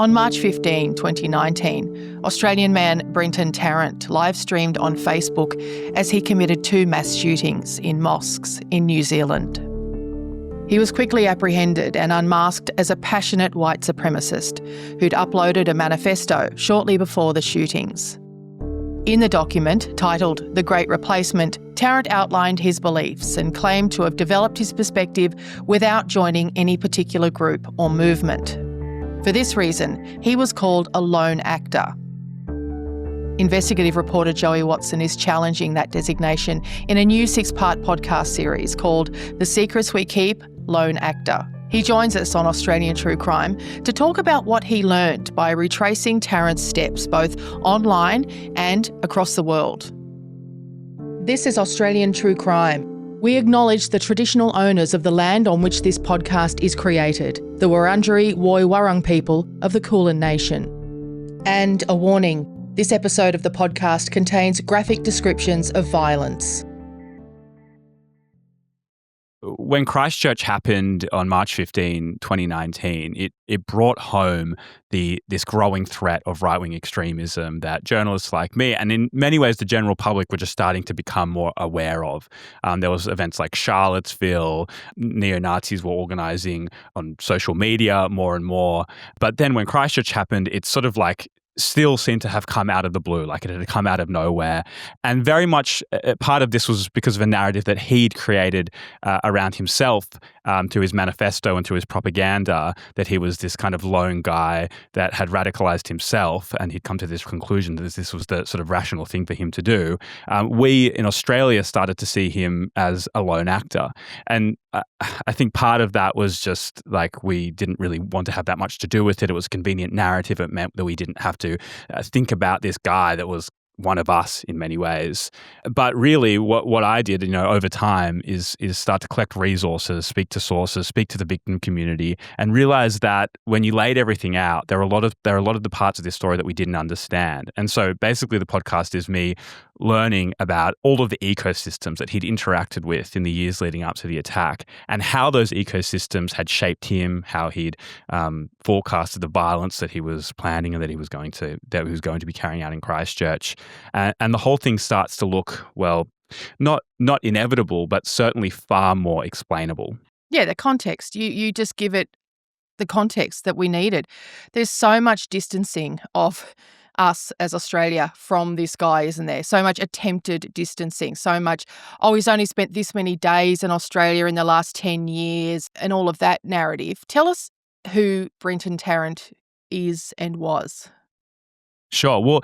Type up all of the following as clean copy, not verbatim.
On March 15, 2019, Australian man Brenton Tarrant live-streamed on Facebook as he committed 2 mass shootings in mosques in New Zealand. He was quickly apprehended and unmasked as a passionate white supremacist who'd uploaded a manifesto shortly before the shootings. In the document, titled The Great Replacement, Tarrant outlined his beliefs and claimed to have developed his perspective without joining any particular group or movement. For this reason, he was called a lone actor. Investigative reporter Joey Watson is challenging that designation in a new 6-part podcast series called The Secrets We Keep, Lone Actor. He joins us on Australian True Crime to talk about what he learned by retracing Tarrant's steps both online and across the world. This is Australian True Crime. We acknowledge the traditional owners of the land on which this podcast is created, the Wurundjeri Woi Wurrung people of the Kulin Nation. And a warning, this episode of the podcast contains graphic descriptions of violence. When Christchurch happened on March 15, 2019, it brought home this growing threat of right-wing extremism that journalists like me, and in many ways the general public, were just starting to become more aware of. There was events like Charlottesville, neo-Nazis were organising on social media more and more. But then when Christchurch happened, it's sort of like still seemed to have come out of the blue, like it had come out of nowhere. And very much part of this was because of a narrative that he'd created around himself to his manifesto and to his propaganda, that he was this kind of lone guy that had radicalized himself, and he'd come to this conclusion that this was the sort of rational thing for him to do. We in Australia started to see him as a lone actor. And I think part of that was just like we didn't really want to have that much to do with it. It was a convenient narrative. It meant that we didn't have to think about this guy that was one of us in many ways. But really what I did, over time is start to collect resources, speak to sources, speak to the victim community, and realize that when you laid everything out, there are a lot of the parts of this story that we didn't understand. And so basically the podcast is me learning about all of the ecosystems that he'd interacted with in the years leading up to the attack, and how those ecosystems had shaped him, how he'd forecasted the violence that he was planning and that he was going to be carrying out in Christchurch. And the whole thing starts to look, well, not inevitable, but certainly far more explainable. Yeah, the context. You just give it the context that we needed. There's so much distancing of us as Australia from this guy, isn't there? So much attempted distancing, so much, he's only spent this many days in Australia in the last 10 years, and all of that narrative. Tell us who Brenton Tarrant is and was. Sure. Well,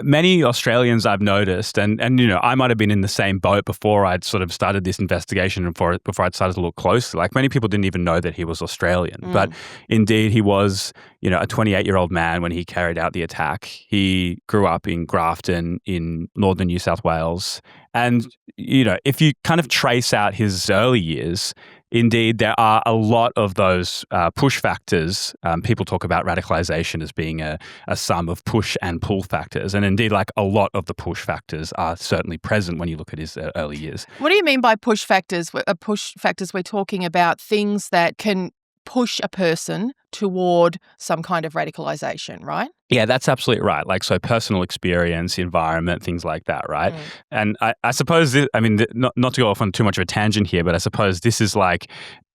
many Australians I've noticed, and I might have been in the same boat before I'd sort of started this investigation and before I'd started to look closely. Like, many people didn't even know that he was Australian. But indeed, he was, a 28-year-old man when he carried out the attack. He grew up in Grafton in northern New South Wales. And, if you kind of trace out his early years, indeed, there are a lot of those push factors. People talk about radicalization as being a sum of push and pull factors. And indeed, like, a lot of the push factors are certainly present when you look at his early years. What do you mean by push factors? We're talking about things that can push a person toward some kind of radicalization, right? Yeah, that's absolutely right. Like, so personal experience, environment, things like that, right? And I suppose, not to go off on too much of a tangent here, but I suppose this is like,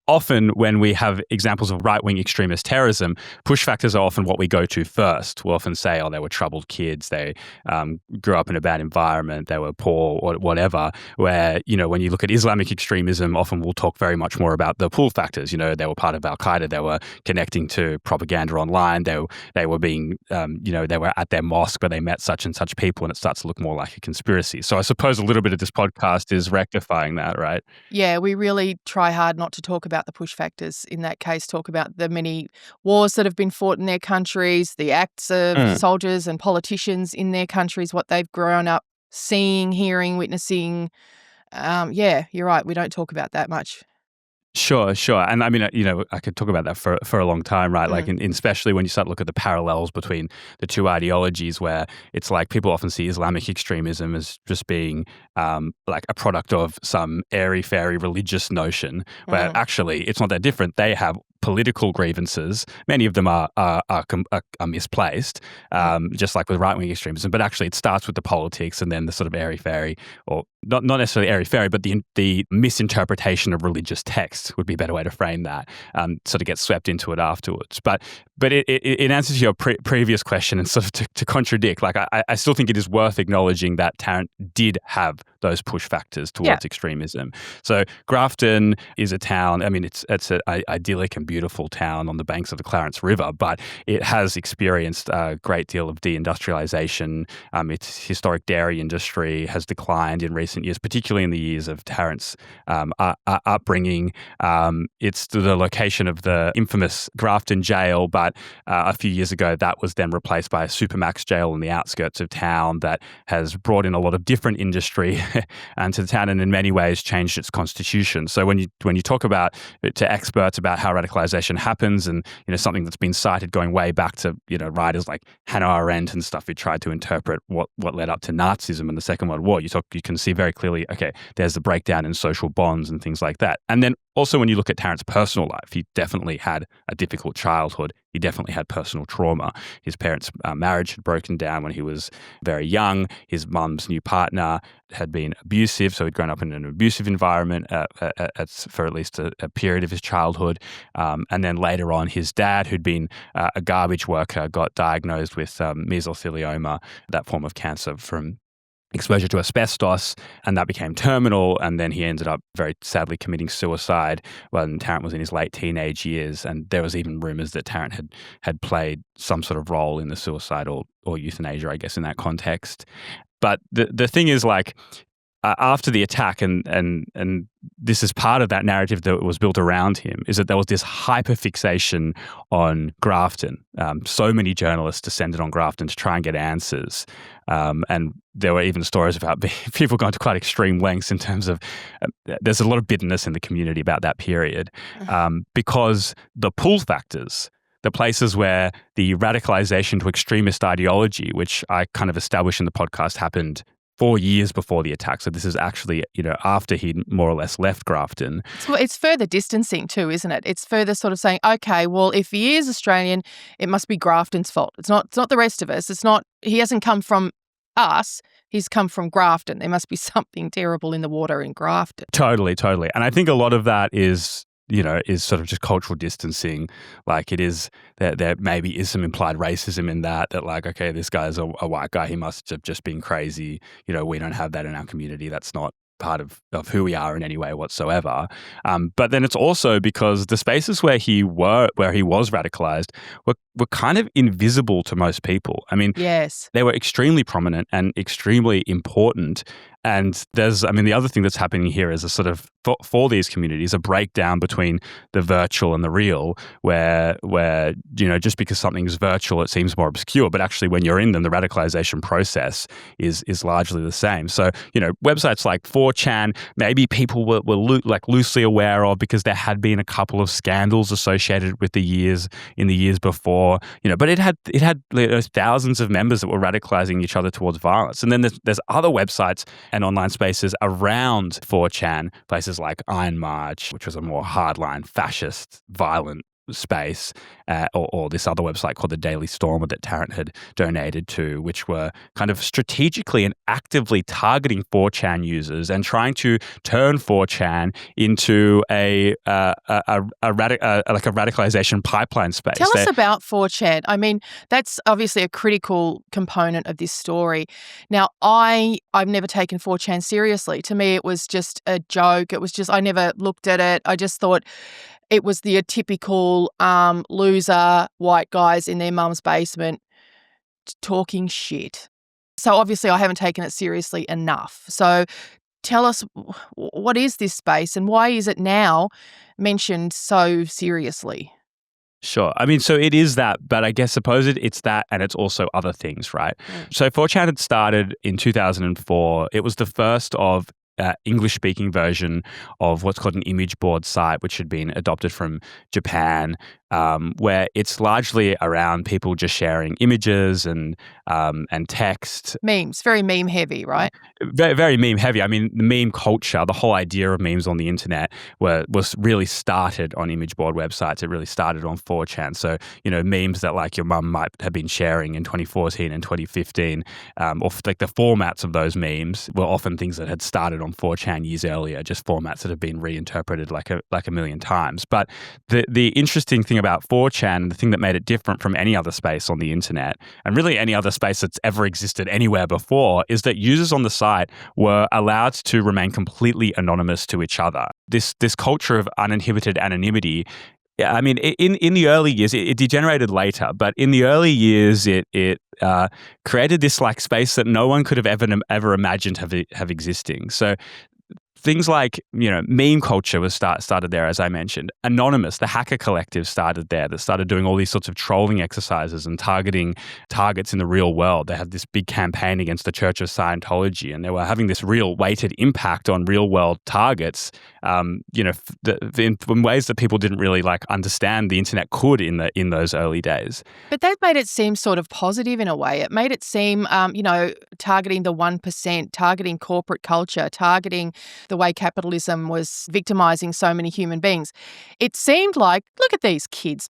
often when we have examples of right-wing extremist terrorism, push factors are often what we go to first. We'll often say, they were troubled kids, they grew up in a bad environment, they were poor, or whatever, where, when you look at Islamic extremism, often we'll talk very much more about the pull factors. They were part of Al-Qaeda, they were connecting to propaganda online, they were being, they were at their mosque where they met such and such people, and it starts to look more like a conspiracy. So I suppose a little bit of this podcast is rectifying that, right? Yeah, we really try hard not to talk about the push factors in that case, talk about the many wars that have been fought in their countries, the acts of soldiers and politicians in their countries, what they've grown up seeing, hearing, witnessing. Yeah, you're right. We don't talk about that much. Sure. And I could talk about that for a long time, right? Like, especially when you start to look at the parallels between the two ideologies, where it's like people often see Islamic extremism as just being like a product of some airy-fairy religious notion, where actually it's not that different. They have political grievances. Many of them are misplaced, just like with right-wing extremism. But actually, it starts with the politics and then the sort of airy-fairy, or not necessarily airy-fairy, but the misinterpretation of religious texts would be a better way to frame that. Sort of gets swept into it afterwards. But it answers your previous question, and sort of to contradict. Like I still think it is worth acknowledging that Tarrant did have those push factors towards extremism. So Grafton is a town. I mean, it's an idyllic and beautiful town on the banks of the Clarence River, but it has experienced a great deal of deindustrialization. Its historic dairy industry has declined in recent years, particularly in the years of Tarrant's upbringing. It's the location of the infamous Grafton jail, but a few years ago that was then replaced by a supermax jail in the outskirts of town that has brought in a lot of different industry and to the town, and in many ways changed its constitution. So when you talk about to experts about how radicalization happens, and something that's been cited going way back to writers like Hannah Arendt and stuff who tried to interpret what led up to Nazism and the Second World War, you can see very clearly, okay, there's the breakdown in social bonds and things like that. And then also when you look at Tarrant's personal life, he definitely had a difficult childhood. He definitely had personal trauma. His parents' marriage had broken down when he was very young. His mum's new partner had been abusive, so he'd grown up in an abusive environment for at least a period of his childhood. And then later on, his dad, who'd been a garbage worker, got diagnosed with mesothelioma, that form of cancer from exposure to asbestos, and that became terminal, and then he ended up very sadly committing suicide when Tarrant was in his late teenage years, and there was even rumours that Tarrant had played some sort of role in the suicide or euthanasia, I guess, in that context. But the thing is, like, after the attack, and this is part of that narrative that was built around him, is that there was this hyperfixation on Grafton. So many journalists descended on Grafton to try and get answers. And there were even stories about people going to quite extreme lengths in terms of there's a lot of bitterness in the community about that period because the pull factors, the places where the radicalization to extremist ideology, which I kind of established in the podcast, happened 4 years before the attack. So this is actually, after he'd more or less left Grafton. So it's further distancing too, isn't it? It's further sort of saying, okay, well, if he is Australian, it must be Grafton's fault. It's not the rest of us. He hasn't come from us. He's come from Grafton. There must be something terrible in the water in Grafton. Totally. And I think a lot of that is sort of just cultural distancing. Like it is, there maybe is some implied racism in that like, okay, this guy's a white guy. He must have just been crazy. We don't have that in our community. That's not part of who we are in any way whatsoever. But then it's also because the spaces where he was radicalized were kind of invisible to most people. I mean, yes, they were extremely prominent and extremely important. And the other thing that's happening here is a sort of, for these communities, a breakdown between the virtual and the real, where just because something's virtual, it seems more obscure, but actually when you're in them, the radicalization process is largely the same. So, websites like 4chan, maybe people were loosely aware of because there had been a couple of scandals associated with the years before, but it had thousands of members that were radicalizing each other towards violence. And then there's other websites and online spaces around 4chan, places like Iron March, which was a more hardline, fascist, violent space, or this other website called the Daily Stormer that Tarrant had donated to, which were kind of strategically and actively targeting 4chan users and trying to turn 4chan into a radicalization pipeline space. Tell us about 4chan. I mean, that's obviously a critical component of this story. Now, I've never taken 4chan seriously. To me, it was just a joke. It was just, I never looked at it. I just thought it was the typical loser white guys in their mum's basement talking shit. So obviously I haven't taken it seriously enough. So tell us, what is this space and why is it now mentioned so seriously? Sure. I mean, so it is that, but I guess suppose it's that and it's also other things, right? So 4chan had started in 2004. It was the first of English-speaking version of what's called an image board site, which had been adopted from Japan, where it's largely around people just sharing images and and text. Memes, very meme heavy, right? Very, very meme heavy. I mean, the meme culture, the whole idea of memes on the internet was really started on image board websites. It really started on 4chan. So, memes that like your mum might have been sharing in 2014 and 2015, or like the formats of those memes were often things that had started on 4chan years earlier, just formats that have been reinterpreted like a million times. But the interesting thing about 4chan, the thing that made it different from any other space on the internet, and really any other space that's ever existed anywhere before, is that users on the site were allowed to remain completely anonymous to each other. This culture of uninhibited anonymity, I mean, in the early years, it degenerated later, but in the early years, it created this like space that no one could have ever imagined have existing. So things like, meme culture was started there, as I mentioned. Anonymous, the hacker collective started there, that started doing all these sorts of trolling exercises and targeting targets in the real world. They had this big campaign against the Church of Scientology, and they were having this real weighted impact on real world targets, in ways that people didn't really like understand the internet could in those early days. But that made it seem sort of positive in a way. It made it seem, targeting the 1%, targeting corporate culture, targeting the way capitalism was victimizing so many human beings. It seemed like, look at these kids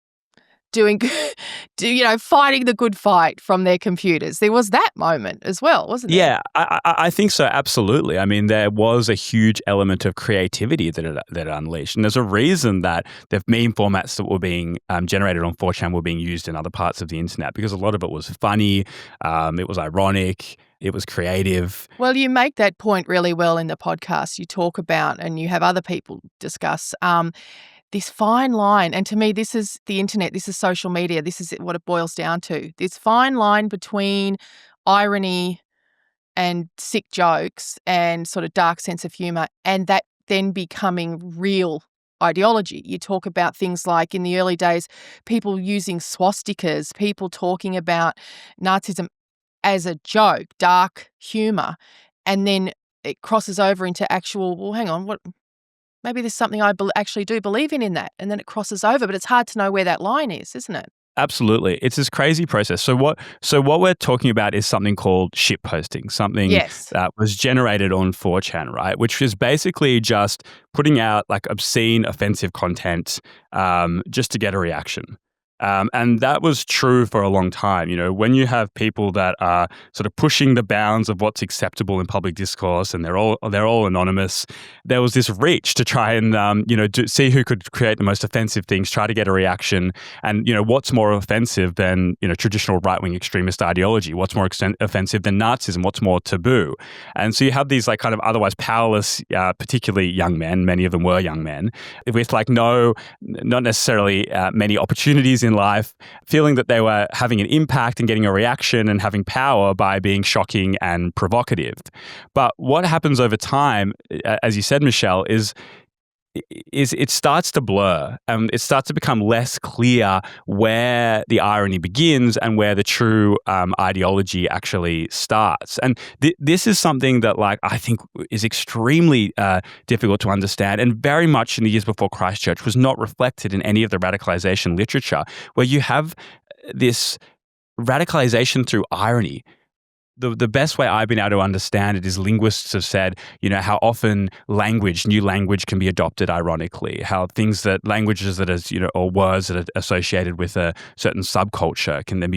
fighting the good fight from their computers. There was that moment as well, wasn't there? Yeah, I think so, absolutely. I mean, there was a huge element of creativity that it unleashed. And there's a reason that the meme formats that were being generated on 4chan were being used in other parts of the internet, because a lot of it was funny, it was ironic, it was creative. Well, you make that point really well in the podcast. You talk about, and you have other people discuss, this fine line. And to me, this is the internet, this is social media, this is what it boils down to. This fine line between irony and sick jokes and sort of dark sense of humour, and that then becoming real ideology. You talk about things like in the early days, people using swastikas, people talking about Nazism as a joke, dark humour, and then it crosses over into actual, well, hang on, what? Maybe there's something I actually do believe in that, and then it crosses over, but it's hard to know where that line is, isn't it? Absolutely. It's this crazy process. So what we're talking about is something called shitposting, something that was generated on 4chan, right? Which is basically just putting out like obscene, offensive content just to get a reaction. And that was true for a long time. When you have people that are sort of pushing the bounds of what's acceptable in public discourse, and they're all anonymous, there was this reach to try and see who could create the most offensive things, try to get a reaction. And what's more offensive than traditional right-wing extremist ideology? What's more offensive than Nazism? What's more taboo? And so you have these like kind of otherwise powerless, particularly young men. Many of them were young men with like not necessarily many opportunities in life, feeling that they were having an impact and getting a reaction and having power by being shocking and provocative. But what happens over time, as you said, Meshel, is it starts to blur and it starts to become less clear where the irony begins and where the true ideology actually starts. And this is something that I think is extremely difficult to understand, and very much in the years before Christchurch was not reflected in any of the radicalization literature, where you have this radicalization through irony. The best way I've been able to understand it is linguists have said, how often new language can be adopted ironically, how languages that is, or words that are associated with a certain subculture can then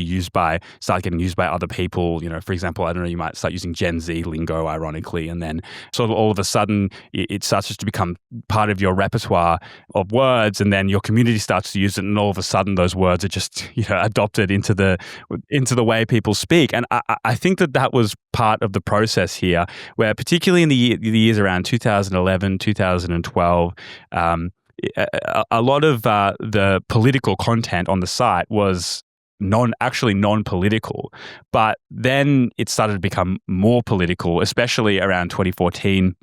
start getting used by other people. For example, I don't know, you might start using Gen Z lingo ironically, and then sort of all of a sudden it starts just to become part of your repertoire of words, and then your community starts to use it, and all of a sudden those words are just, adopted into the way people speak. And I think that was part of the process here, where particularly in the years around 2011, 2012, a lot of the political content on the site was non-political. But then it started to become more political, especially around 2014.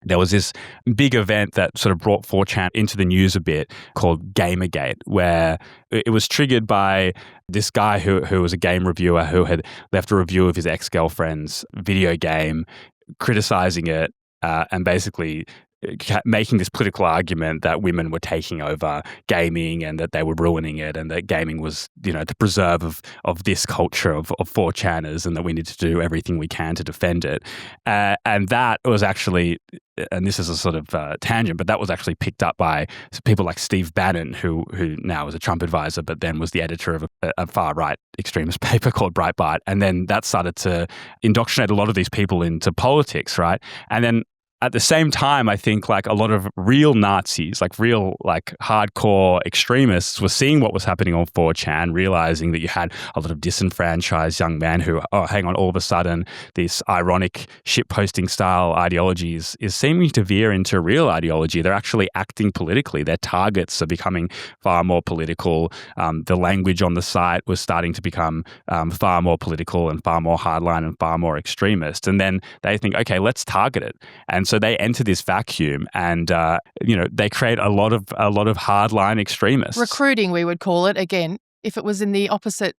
There was this big event that sort of brought 4chan into the news a bit called Gamergate, where it was triggered by this guy who was a game reviewer who had left a review of his ex-girlfriend's video game, criticizing it and basically making this political argument that women were taking over gaming and that they were ruining it, and that gaming was, the preserve of this culture of 4chaners, and that we need to do everything we can to defend it. And that was actually, and this is a sort of tangent, but that was actually picked up by people like Steve Bannon, who now is a Trump advisor, but then was the editor of a far-right extremist paper called Breitbart. And then that started to indoctrinate a lot of these people into politics, right? And then at the same time, I think like a lot of real Nazis, like real like hardcore extremists, were seeing what was happening on 4chan, realizing that you had a lot of disenfranchised young men who, hang on, all of a sudden this ironic shitposting style ideology is seeming to veer into real ideology. They're actually acting politically. Their targets are becoming far more political. The language on the site was starting to become far more political and far more hardline and far more extremist. And then they think, okay, let's target it. And so they enter this vacuum, and they create a lot of hardline extremists. Recruiting, we would call it, again, if it was in the opposite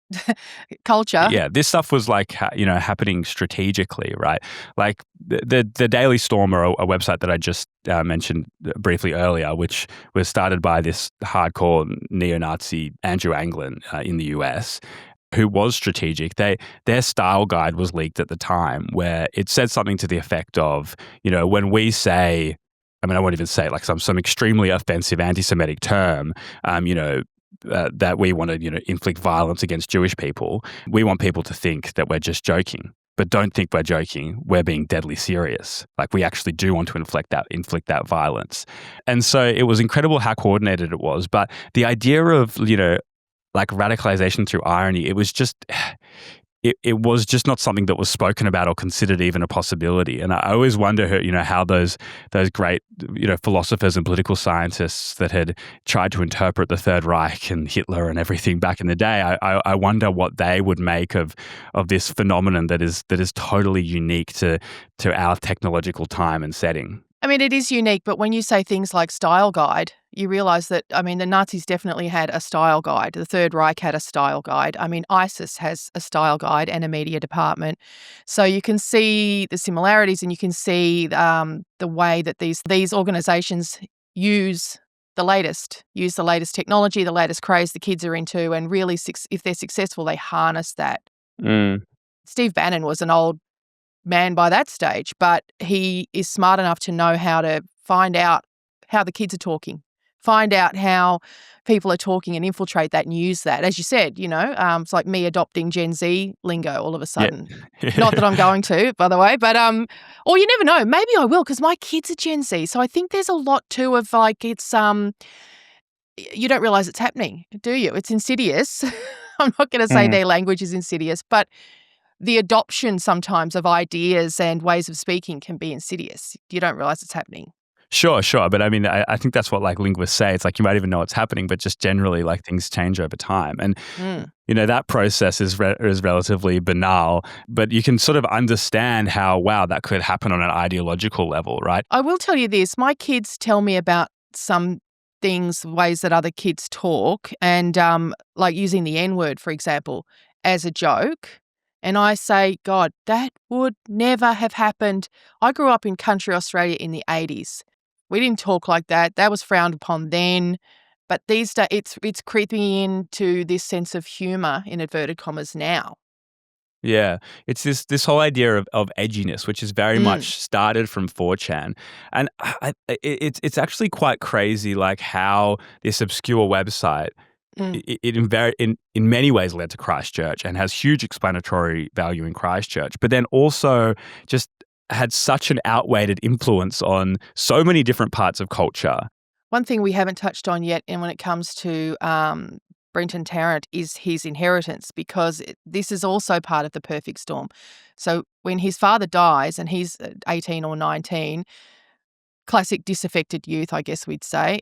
culture. Yeah, this stuff was like happening strategically, right? Like the Daily Stormer, a website that I just mentioned briefly earlier, which was started by this hardcore neo-Nazi Andrew Anglin in the US, who was strategic. Their style guide was leaked at the time, where it said something to the effect of, when we say, I won't even say it, like some extremely offensive anti-Semitic term, that we want to, inflict violence against Jewish people, we want people to think that we're just joking. But don't think we're joking. We're being deadly serious. Like, we actually do want to inflict that violence. And so it was incredible how coordinated it was. But the idea of, like radicalization through irony, it was just not something that was spoken about or considered even a possibility. And I always wonder, how those great, philosophers and political scientists that had tried to interpret the Third Reich and Hitler and everything back in the day, I wonder what they would make of this phenomenon that is totally unique to our technological time and setting. It is unique, but when you say things like style guide, you realise that, the Nazis definitely had a style guide. The Third Reich had a style guide. ISIS has a style guide and a media department. So you can see the similarities, and you can see the way that these organisations use the latest technology, the latest craze the kids are into, and really, if they're successful, they harness that. Steve Bannon was an old man by that stage, but he is smart enough to know how to find out how the kids are talking, find out how people are talking, and infiltrate that and use that. As you said, it's like me adopting Gen Z lingo all of a sudden. Yeah. Not that I'm going to, by the way, but or you never know, maybe I will, because my kids are Gen Z. So I think there's a lot too of like, it's you don't realise it's happening, do you? It's insidious. I'm not going to say their language is insidious, but the adoption sometimes of ideas and ways of speaking can be insidious. You don't realise it's happening. Sure. But I think that's what like linguists say. It's like you might even know it's happening, but just generally like things change over time. And, that process is relatively banal, but you can sort of understand how, wow, that could happen on an ideological level, right? I will tell you this. My kids tell me about some things, ways that other kids talk, and like using the N-word, for example, as a joke. And I say, God, that would never have happened. I grew up in country Australia in the 80s. We didn't talk like that. That was frowned upon then. But these days, it's creeping into this sense of humour, in inverted commas, now. Yeah, it's this whole idea of edginess, which is very much started from 4chan. And it's actually quite crazy, like how this obscure website, it in many ways led to Christchurch and has huge explanatory value in Christchurch, but then also just had such an outweighed influence on so many different parts of culture. One thing we haven't touched on yet, and when it comes to Brenton Tarrant, is his inheritance, because this is also part of the perfect storm. So when his father dies, and he's 18 or 19, classic disaffected youth, I guess we'd say,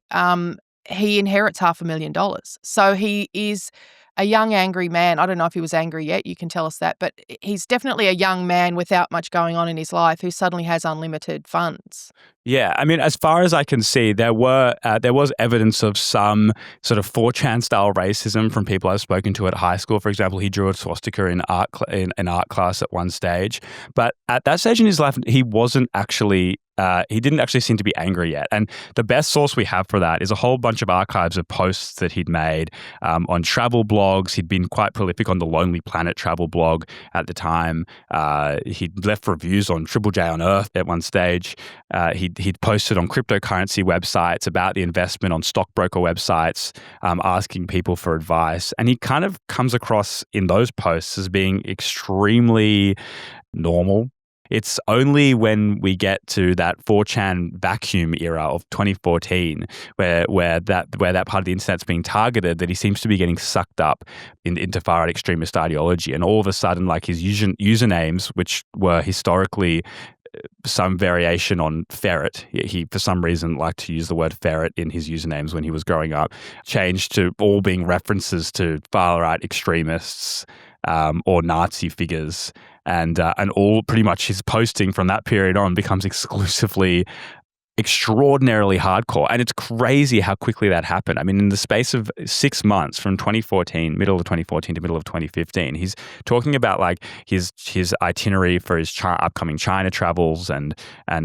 he inherits $500,000. So he is a young, angry man. I don't know if he was angry yet. You can tell us that. But he's definitely a young man without much going on in his life who suddenly has unlimited funds. Yeah, as far as I can see, there was evidence of some sort of 4chan style racism from people I've spoken to at high school. For example, he drew a swastika in art class at one stage, but at that stage in his life, he wasn't actually he didn't actually seem to be angry yet. And the best source we have for that is a whole bunch of archives of posts that he'd made on travel blogs. He'd been quite prolific on the Lonely Planet travel blog at the time. He'd left reviews on Triple J on Earth at one stage. He'd posted on cryptocurrency websites about the investment on stockbroker websites, asking people for advice. And he kind of comes across in those posts as being extremely normal. It's only when we get to that 4chan vacuum era of 2014 where that part of the internet's being targeted that he seems to be getting sucked up into far-right extremist ideology. And all of a sudden, like his usernames, which were historically some variation on ferret. He, for some reason, liked to use the word ferret in his usernames when he was growing up, changed to all being references to far-right extremists or Nazi figures. And all pretty much his posting from that period on becomes exclusively extraordinarily hardcore. And it's crazy how quickly that happened. I mean, in the space of 6 months from 2014, middle of 2014 to middle of 2015, he's talking about like his itinerary for his upcoming China travels and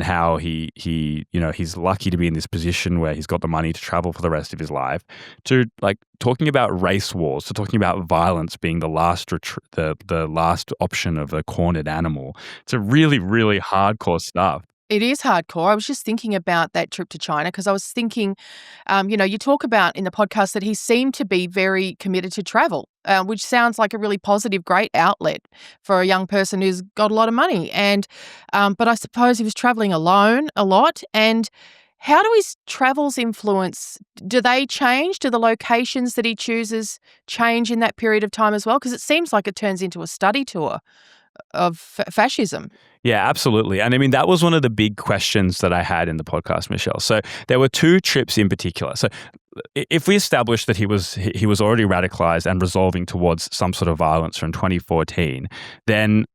how he's lucky to be in this position where he's got the money to travel for the rest of his life, to like talking about race wars, to talking about violence being the last the last option of a cornered animal. It's a really, really hardcore stuff. It is hardcore. I was just thinking about that trip to China because I was thinking, you talk about in the podcast that he seemed to be very committed to travel, which sounds like a really positive, great outlet for a young person who's got a lot of money. And but I suppose he was traveling alone a lot. And how do his travels influence? Do they change? Do the locations that he chooses change in that period of time as well? Because it seems like it turns into a study tour of fascism. Yeah, absolutely. And I mean, that was one of the big questions that I had in the podcast, Meshel. So there were 2 trips in particular. So if we establish that he was already radicalized and resolving towards some sort of violence from 2014, then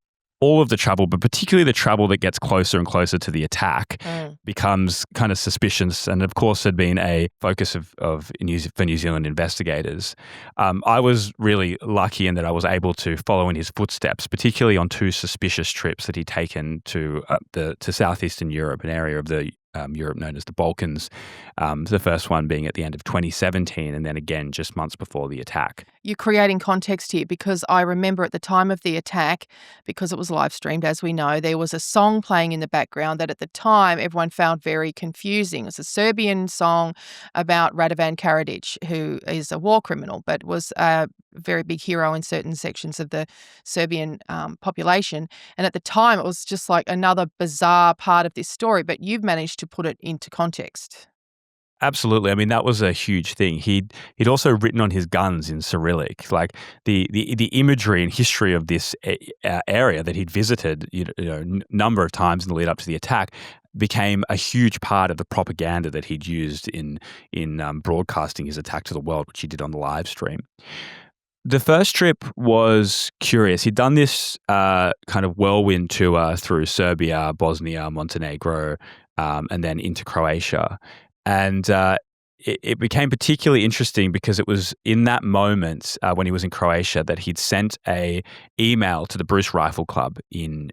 all of the travel, but particularly the travel that gets closer and closer to the attack, becomes kind of suspicious, and of course had been a focus for New Zealand investigators. I was really lucky in that I was able to follow in his footsteps, particularly on 2 suspicious trips that he'd taken to southeastern Europe, an area of the Europe known as the Balkans, the first one being at the end of 2017 and then again just months before the attack. You're creating context here because I remember at the time of the attack, because it was live streamed, as we know, there was a song playing in the background that at the time everyone found very confusing. It was a Serbian song about Radovan Karadzic, who is a war criminal but was a very big hero in certain sections of the Serbian population. And at the time it was just like another bizarre part of this story, but you've managed to put it into context. Absolutely. I mean, that was a huge thing. He'd also written on his guns in Cyrillic, like the imagery and history of this area that he'd visited, number of times in the lead up to the attack, became a huge part of the propaganda that he'd used in broadcasting his attack to the world, which he did on the live stream. The first trip was curious. He'd done this kind of whirlwind tour through Serbia, Bosnia, Montenegro, and then into Croatia. And it became particularly interesting because it was in that moment when he was in Croatia that he'd sent a email to the Bruce Rifle Club in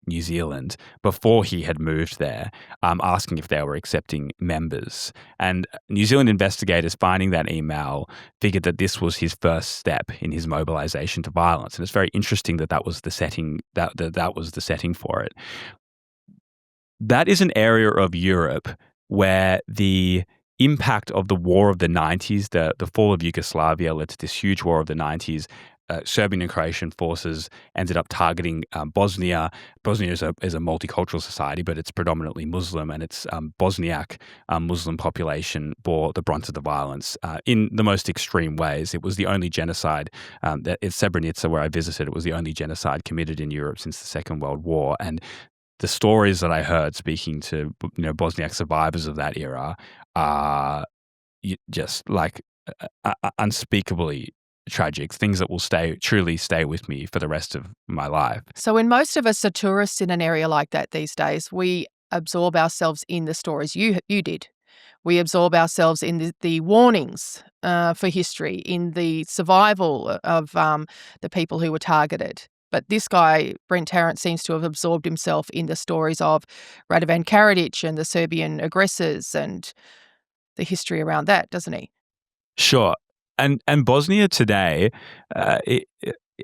New Zealand before he had moved there, asking if they were accepting members. And New Zealand investigators finding that email figured that this was his first step in his mobilization to violence. And it's very interesting that was the setting that was the setting for it. That is an area of Europe where the impact of the war of the 90s, the fall of Yugoslavia led to this huge war of the 90s. Serbian and Croatian forces ended up targeting Bosnia. Bosnia is a multicultural society, but it's predominantly Muslim, and its Bosniak Muslim population bore the brunt of the violence in the most extreme ways. It was the only genocide, that in Srebrenica, where I visited, it was the only genocide committed in Europe since the Second World War. And the stories that I heard speaking to Bosniak survivors of that era are just like unspeakably tragic, things that will truly stay with me for the rest of my life. So when most of us are tourists in an area like that these days, we absorb ourselves in the stories you did. We absorb ourselves in the warnings for history, in the survival of the people who were targeted. But this guy, Brent Tarrant, seems to have absorbed himself in the stories of Radovan Karadzic and the Serbian aggressors and the history around that, doesn't he? Sure. And Bosnia today,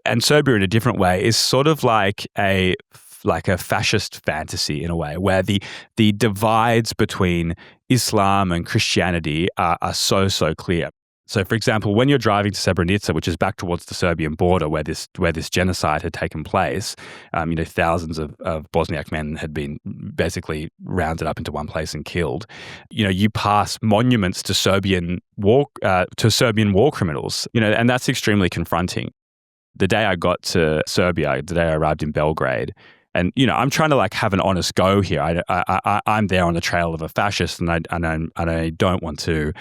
and Serbia in a different way, is sort of like a fascist fantasy in a way, where the divides between Islam and Christianity are so clear. So, for example, when you're driving to Srebrenica, which is back towards the Serbian border, where this genocide had taken place, thousands of Bosniak men had been basically rounded up into one place and killed. You pass monuments to Serbian war criminals. And that's extremely confronting. The day I got to Serbia, the day I arrived in Belgrade. And, I'm trying to have an honest go here. I'm there on the trail of a fascist, and I don't want to,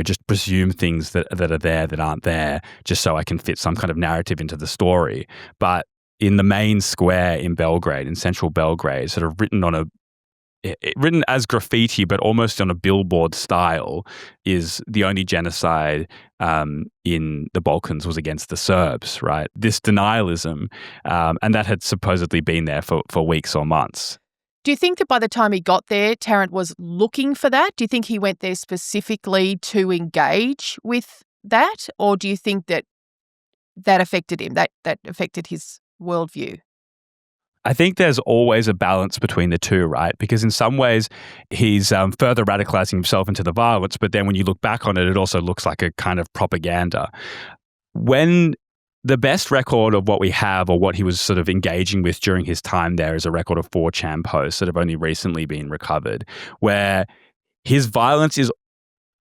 just presume things that are there that aren't there, just so I can fit some kind of narrative into the story. But in the main square in Belgrade, in central Belgrade, sort of written as graffiti, but almost on a billboard style, is the only genocide in the Balkans was against the Serbs, right? This denialism, and that had supposedly been there for weeks or months. Do you think that by the time he got there, Tarrant was looking for that? Do you think he went there specifically to engage with that? Or do you think that affected him, that affected his worldview? I think there's always a balance between the two, right? Because in some ways, he's further radicalizing himself into the violence, but then when you look back on it, it also looks like a kind of propaganda. When the best record of what we have, or what he was sort of engaging with during his time there, is a record of 4chan posts that have only recently been recovered, where his violence is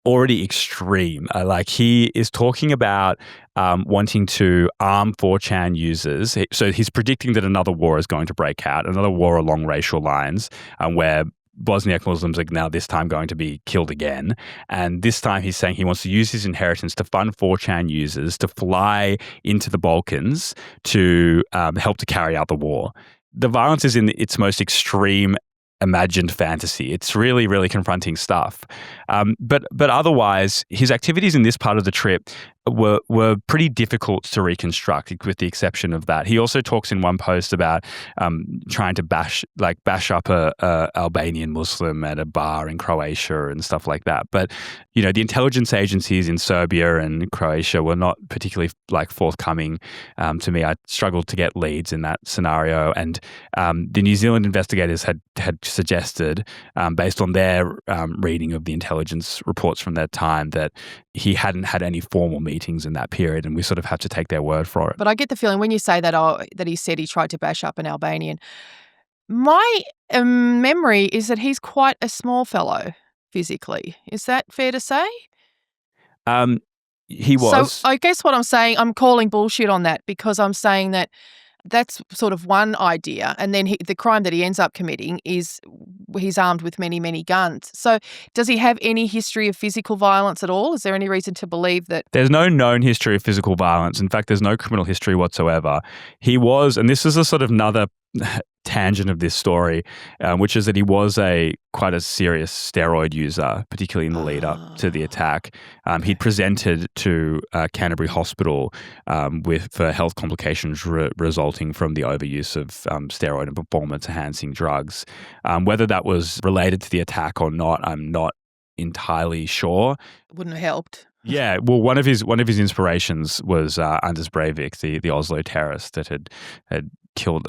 already extreme. He is talking about wanting to arm 4chan users. So he's predicting that another war is going to break out, another war along racial lines, where Bosniak Muslims are now this time going to be killed again. And this time he's saying he wants to use his inheritance to fund 4chan users to fly into the Balkans to help to carry out the war. The violence is in its most extreme imagined fantasy. It's really, really confronting stuff. But otherwise, his activities in this part of the trip were pretty difficult to reconstruct, with the exception of that. He also talks in one post about trying to bash up a Albanian Muslim at a bar in Croatia and stuff like that. But the intelligence agencies in Serbia and Croatia were not particularly forthcoming to me. I struggled to get leads in that scenario, and the New Zealand investigators had suggested, based on their reading of the intelligence reports from that time, that he hadn't had any formal meetings in that period, and we sort of have to take their word for it. But I get the feeling when you say that, that he said he tried to bash up an Albanian, my memory is that he's quite a small fellow physically. Is that fair to say? He was. So I guess what I'm saying, I'm calling bullshit on that, because I'm saying that that's sort of one idea. And then the crime that he ends up committing is he's armed with many, many guns. So does he have any history of physical violence at all? Is there any reason to believe that? There's no known history of physical violence. In fact, there's no criminal history whatsoever. He was, and this is a sort of another tangent of this story, which is that he was quite a serious steroid user, particularly in the lead up to the attack. He'd presented to Canterbury Hospital for health complications resulting from the overuse of steroid and performance enhancing drugs. Whether that was related to the attack or not, I'm not entirely sure. Wouldn't have helped. Yeah, well, one of his inspirations was Anders Breivik, the Oslo terrorist that had killed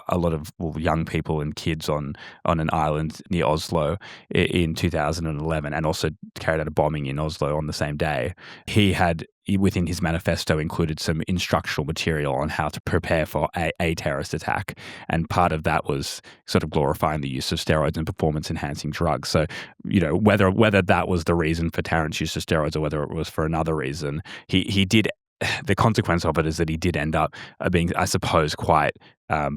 a lot of young people and kids on an island near Oslo in 2011, and also carried out a bombing in Oslo on the same day. He had, within his manifesto, included some instructional material on how to prepare for a terrorist attack, and part of that was sort of glorifying the use of steroids and performance-enhancing drugs. So, whether that was the reason for Tarrant's use of steroids or whether it was for another reason, he did. The consequence of it is that he did end up being, I suppose, quite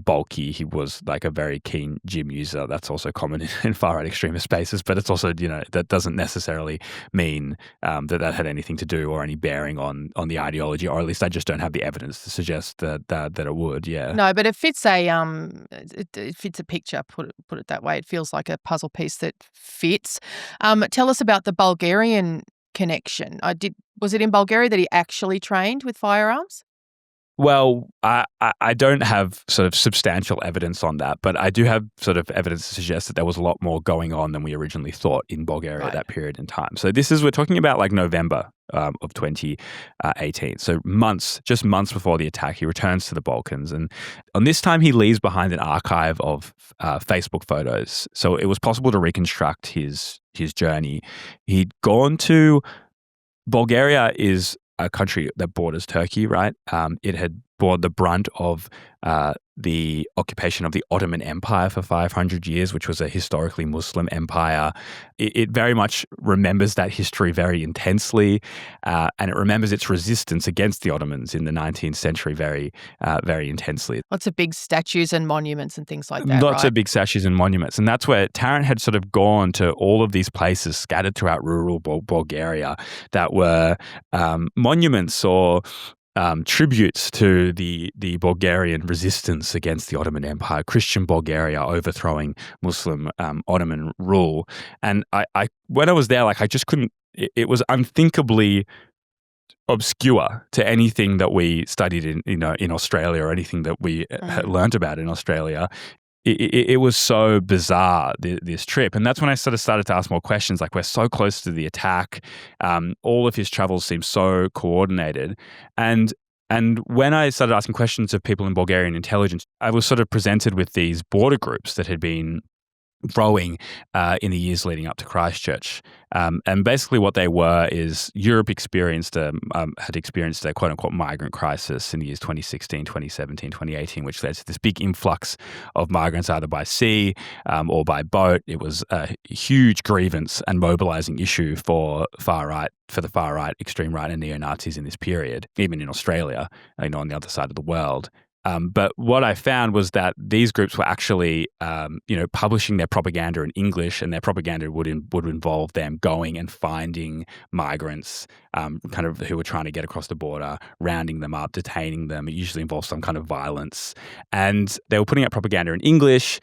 bulky. He was a very keen gym user. That's also common in far-right extremist spaces, but it's also, that doesn't necessarily mean that had anything to do or any bearing on the ideology, or at least I just don't have the evidence to suggest that it would, yeah. No, but it fits it fits a picture, put it that way. It feels like a puzzle piece that fits. Tell us about the Bulgarian connection. Was it in Bulgaria that he actually trained with firearms? Well, I don't have sort of substantial evidence on that, but I do have sort of evidence to suggest that there was a lot more going on than we originally thought in Bulgaria at that period in time. So we're talking about like November of 2018. So just months before the attack, he returns to the Balkans. And on this time, he leaves behind an archive of Facebook photos. So it was possible to reconstruct his journey. He'd gone to Bulgaria is a country that borders Turkey, right? It had bore the brunt of the occupation of the Ottoman Empire for 500 years, which was a historically Muslim empire. It very much remembers that history very intensely, and it remembers its resistance against the Ottomans in the 19th century very, very intensely. Lots of big statues and monuments and things like that, Lots right? of big statues and monuments. And that's where Tarrant had sort of gone to all of these places scattered throughout rural Bulgaria that were monuments or tributes to the Bulgarian resistance against the Ottoman Empire, Christian Bulgaria overthrowing Muslim Ottoman rule. And I when I was there, like I just couldn't. It was unthinkably obscure to anything that we studied in Australia or anything that we had learnt about in Australia. It was so bizarre, this trip. And that's when I sort of started to ask more questions. Like, we're so close to the attack. All of his travels seem so coordinated. And when I started asking questions of people in Bulgarian intelligence, I was sort of presented with these border groups that had been growing in the years leading up to Christchurch. And basically what they were is Europe had experienced a quote-unquote migrant crisis in the years 2016, 2017, 2018, which led to this big influx of migrants either by sea or by boat. It was a huge grievance and mobilizing issue for the far right, extreme right and neo-Nazis in this period, even in Australia, on the other side of the world. But what I found was that these groups were actually, publishing their propaganda in English, and their propaganda would involve them going and finding migrants, kind of who were trying to get across the border, rounding them up, detaining them. It usually involves some kind of violence, and they were putting out propaganda in English.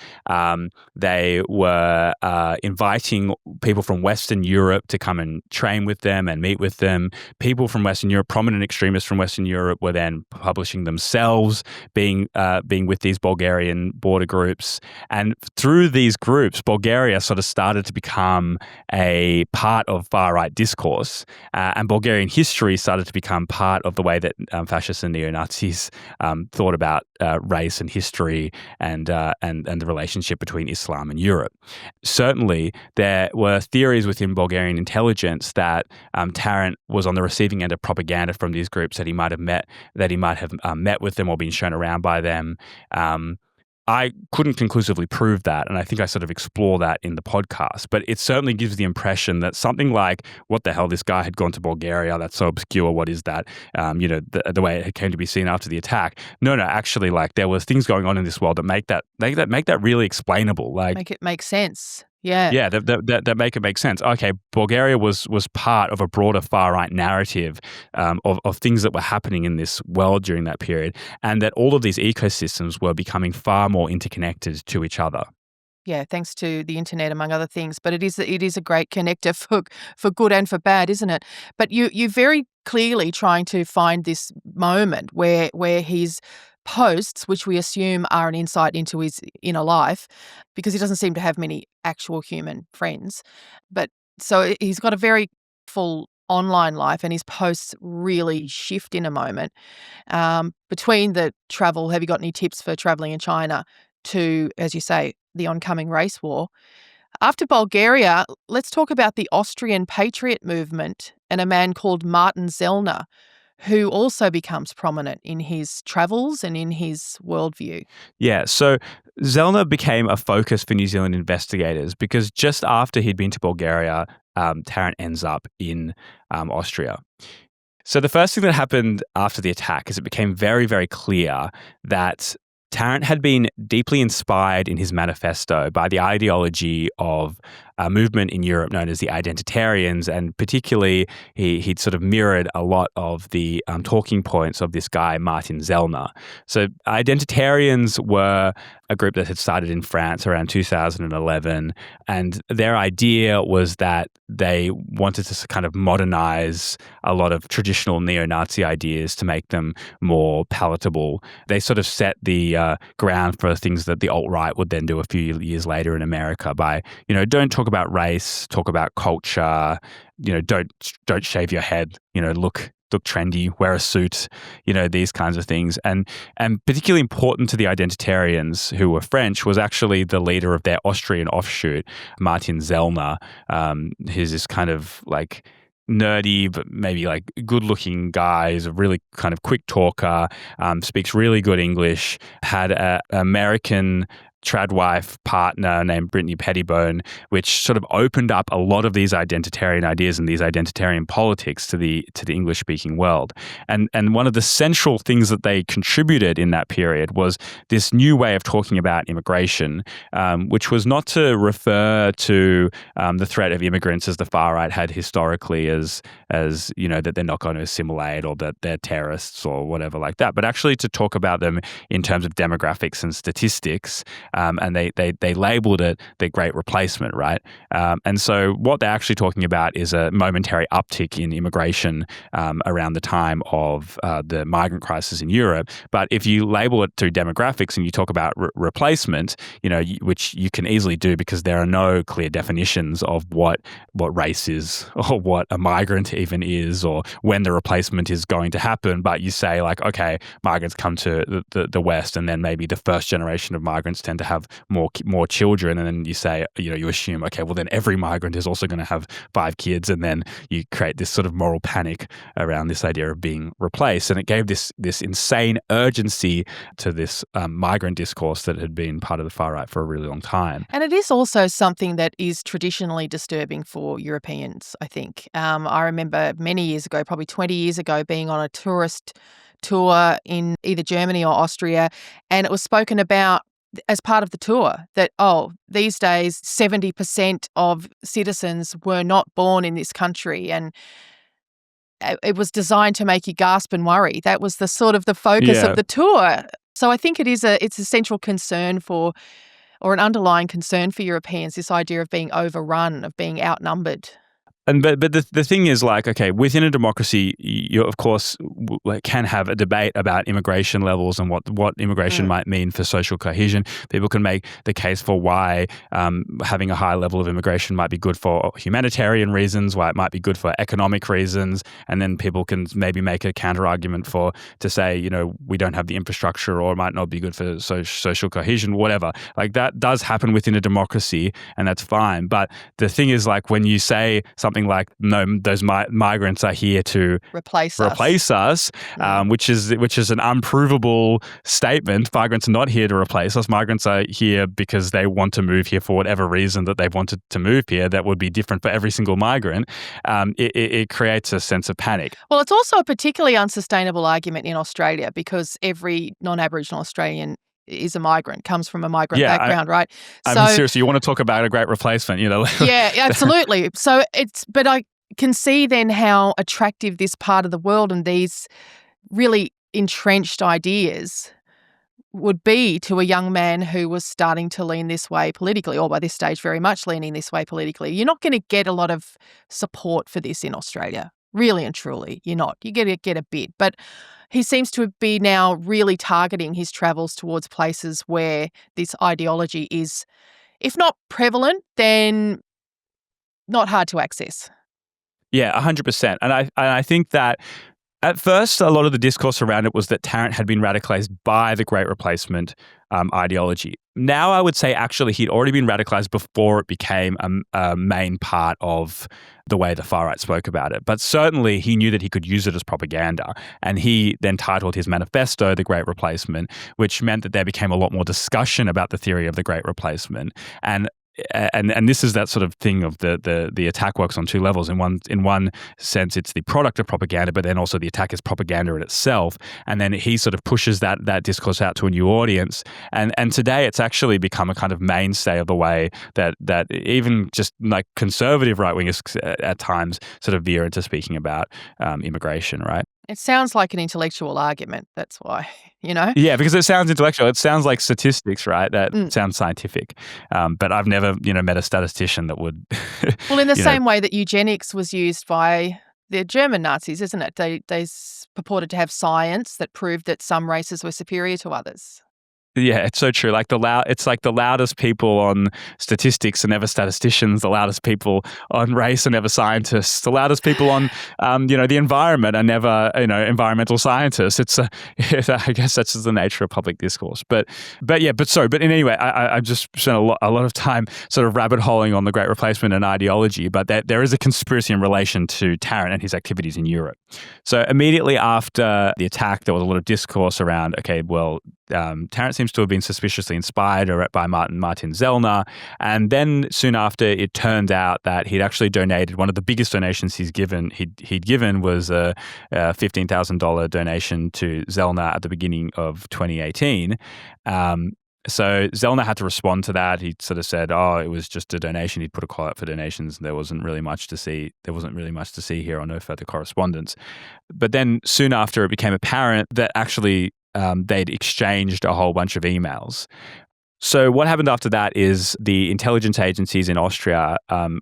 They were inviting people from Western Europe to come and train with them and meet with them. People from Western Europe, prominent extremists from Western Europe, were then publishing themselves, being with these Bulgarian border groups. And through these groups, Bulgaria sort of started to become a part of far-right discourse, and Bulgarian history started to become part of the way that fascists and neo-Nazis thought about race and history and the relationship between Islam and Europe. Certainly, there were theories within Bulgarian intelligence that Tarrant was on the receiving end of propaganda from these groups, that he might have met with them or been shown around by them. I couldn't conclusively prove that, and I think I sort of explore that in the podcast. But it certainly gives the impression that something like, what the hell, this guy had gone to Bulgaria, that's so obscure, what is that? The way it came to be seen after the attack. No, actually, like, there was things going on in this world that make that really explainable. Like, make it make sense. Yeah. Yeah, that make it make sense. Okay, Bulgaria was part of a broader far-right narrative of things that were happening in this world during that period, and that all of these ecosystems were becoming far more interconnected to each other. Yeah, thanks to the internet, among other things. But it is a great connector for good and for bad, isn't it? But you very clearly trying to find this moment where his posts, which we assume are an insight into his inner life, because he doesn't seem to have many actual human friends. But so he's got a very full online life, and his posts really shift in a moment between the travel. Have you got any tips for traveling in China? To, as you say, the oncoming race war. After Bulgaria, let's talk about the Austrian Patriot movement and a man called Martin Zellner, who also becomes prominent in his travels and in his worldview. Yeah, so Zellner became a focus for New Zealand investigators because just after he'd been to Bulgaria, Tarrant ends up in Austria. So the first thing that happened after the attack is it became very, very clear that Tarrant had been deeply inspired in his manifesto by the ideology of movement in Europe known as the Identitarians, and particularly he'd sort of mirrored a lot of the talking points of this guy, Martin Zellner. So Identitarians were a group that had started in France around 2011, and their idea was that they wanted to kind of modernize a lot of traditional neo-Nazi ideas to make them more palatable. They sort of set the ground for things that the alt-right would then do a few years later in America by, don't talk about race, talk about culture, don't shave your head, look trendy, wear a suit, these kinds of things. And particularly important to the Identitarians, who were French, was actually the leader of their Austrian offshoot, Martin Zellner, who's this kind of like nerdy but maybe like good-looking guy. He's a really kind of quick talker, speaks really good English, had an American tradwife partner named Brittany Pettibone, which sort of opened up a lot of these identitarian ideas and these identitarian politics to the English-speaking world. And one of the central things that they contributed in that period was this new way of talking about immigration, which was not to refer to the threat of immigrants as the far right had historically as that they're not going to assimilate or that they're terrorists or whatever like that, but actually to talk about them in terms of demographics and statistics. And they labeled it the Great Replacement, right? And so what they're actually talking about is a momentary uptick in immigration around the time of the migrant crisis in Europe. But if you label it through demographics and you talk about replacement, which you can easily do because there are no clear definitions of what race is or what a migrant even is or when the replacement is going to happen. But you say like, okay, migrants come to the West and then maybe the first generation of migrants tend to have more children, and then you say, you assume, okay, well then every migrant is also going to have 5 kids, and then you create this sort of moral panic around this idea of being replaced, and it gave this insane urgency to this migrant discourse that had been part of the far right for a really long time. And it is also something that is traditionally disturbing for Europeans, I think. I remember many years ago, probably 20 years ago, being on a tourist tour in either Germany or Austria, and it was spoken about as part of the tour that, these days 70% of citizens were not born in this country, and it was designed to make you gasp and worry. That was the sort of the focus of the tour. So I think it's a central concern or an underlying concern for Europeans, this idea of being overrun, of being outnumbered. And but the thing is, like, okay, within a democracy, you of course can have a debate about immigration levels and what immigration might mean for social cohesion. People can make the case for why having a high level of immigration might be good for humanitarian reasons, why it might be good for economic reasons, and then people can maybe make a counter argument to say, we don't have the infrastructure, or it might not be good for social cohesion, whatever. Like, that does happen within a democracy, and that's fine. But the thing is, like, when you say something like, no, those migrants are here to replace us, which is an unprovable statement. Migrants are not here to replace us. Migrants are here because they want to move here for whatever reason that they've wanted to move here. That would be different for every single migrant. It creates a sense of panic. Well, it's also a particularly unsustainable argument in Australia because every non-Aboriginal Australian is a migrant, comes from a migrant background, right? Seriously, you want to talk about a great replacement, Yeah, absolutely. But I can see then how attractive this part of the world and these really entrenched ideas would be to a young man who was starting to lean this way politically, or by this stage very much leaning this way politically. You're not going to get a lot of support for this in Australia, really and truly. You're not. You get a bit, but he seems to be now really targeting his travels towards places where this ideology is, if not prevalent, then not hard to access. Yeah, 100%. And I think that at first, a lot of the discourse around it was that Tarrant had been radicalized by the Great Replacement ideology. Now I would say actually he'd already been radicalized before it became a main part of the way the far right spoke about it. But certainly he knew that he could use it as propaganda. And he then titled his manifesto The Great Replacement, which meant that there became a lot more discussion about the theory of the Great Replacement. And and this is that sort of thing of the attack works on two levels. In one sense, it's the product of propaganda, but then also the attack is propaganda in itself. And then he sort of pushes that discourse out to a new audience. And today, it's actually become a kind of mainstay of the way that even just like conservative right wingers at times sort of veer into speaking about immigration, right? It sounds like an intellectual argument. That's why, you know? Yeah, because it sounds intellectual. It sounds like statistics, right? That Mm. sounds scientific. But I've never, met a statistician that would. Well, in the same way that eugenics was used by the German Nazis, isn't it? They purported to have science that proved that some races were superior to others. Yeah, it's so true. Like it's like the loudest people on statistics are never statisticians. The loudest people on race are never scientists. The loudest people on, the environment are never, environmental scientists. I guess that's just the nature of public discourse. But anyway, I just spent a lot of time sort of rabbit holing on the Great Replacement and ideology. But there is a conspiracy in relation to Tarrant and his activities in Europe. So immediately after the attack, there was a lot of discourse around, Tarrant seems to have been suspiciously inspired by Martin Zellner. And then soon after, it turned out that he'd actually donated one of the biggest donations he'd given was a $15,000 donation to Zellner at the beginning of 2018. So Zellner had to respond to that. He sort of said, it was just a donation. He'd put a call out for donations. There wasn't really much to see. Here or no further correspondence. But then soon after, it became apparent that actually they'd exchanged a whole bunch of emails. So what happened after that is the intelligence agencies in Austria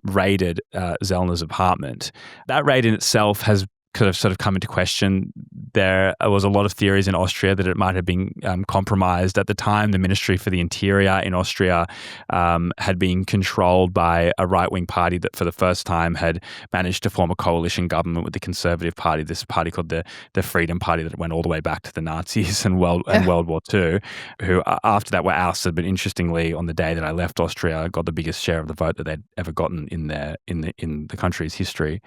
raided Zellner's apartment. That raid in itself has sort of come into question. There was a lot of theories in Austria that it might have been compromised. At the time, the Ministry for the Interior in Austria had been controlled by a right-wing party that for the first time had managed to form a coalition government with the Conservative Party, this party called the Freedom Party that went all the way back to the Nazis and World War II, who after that were ousted. But interestingly, on the day that I left Austria, got the biggest share of the vote that they'd ever gotten in the country's history,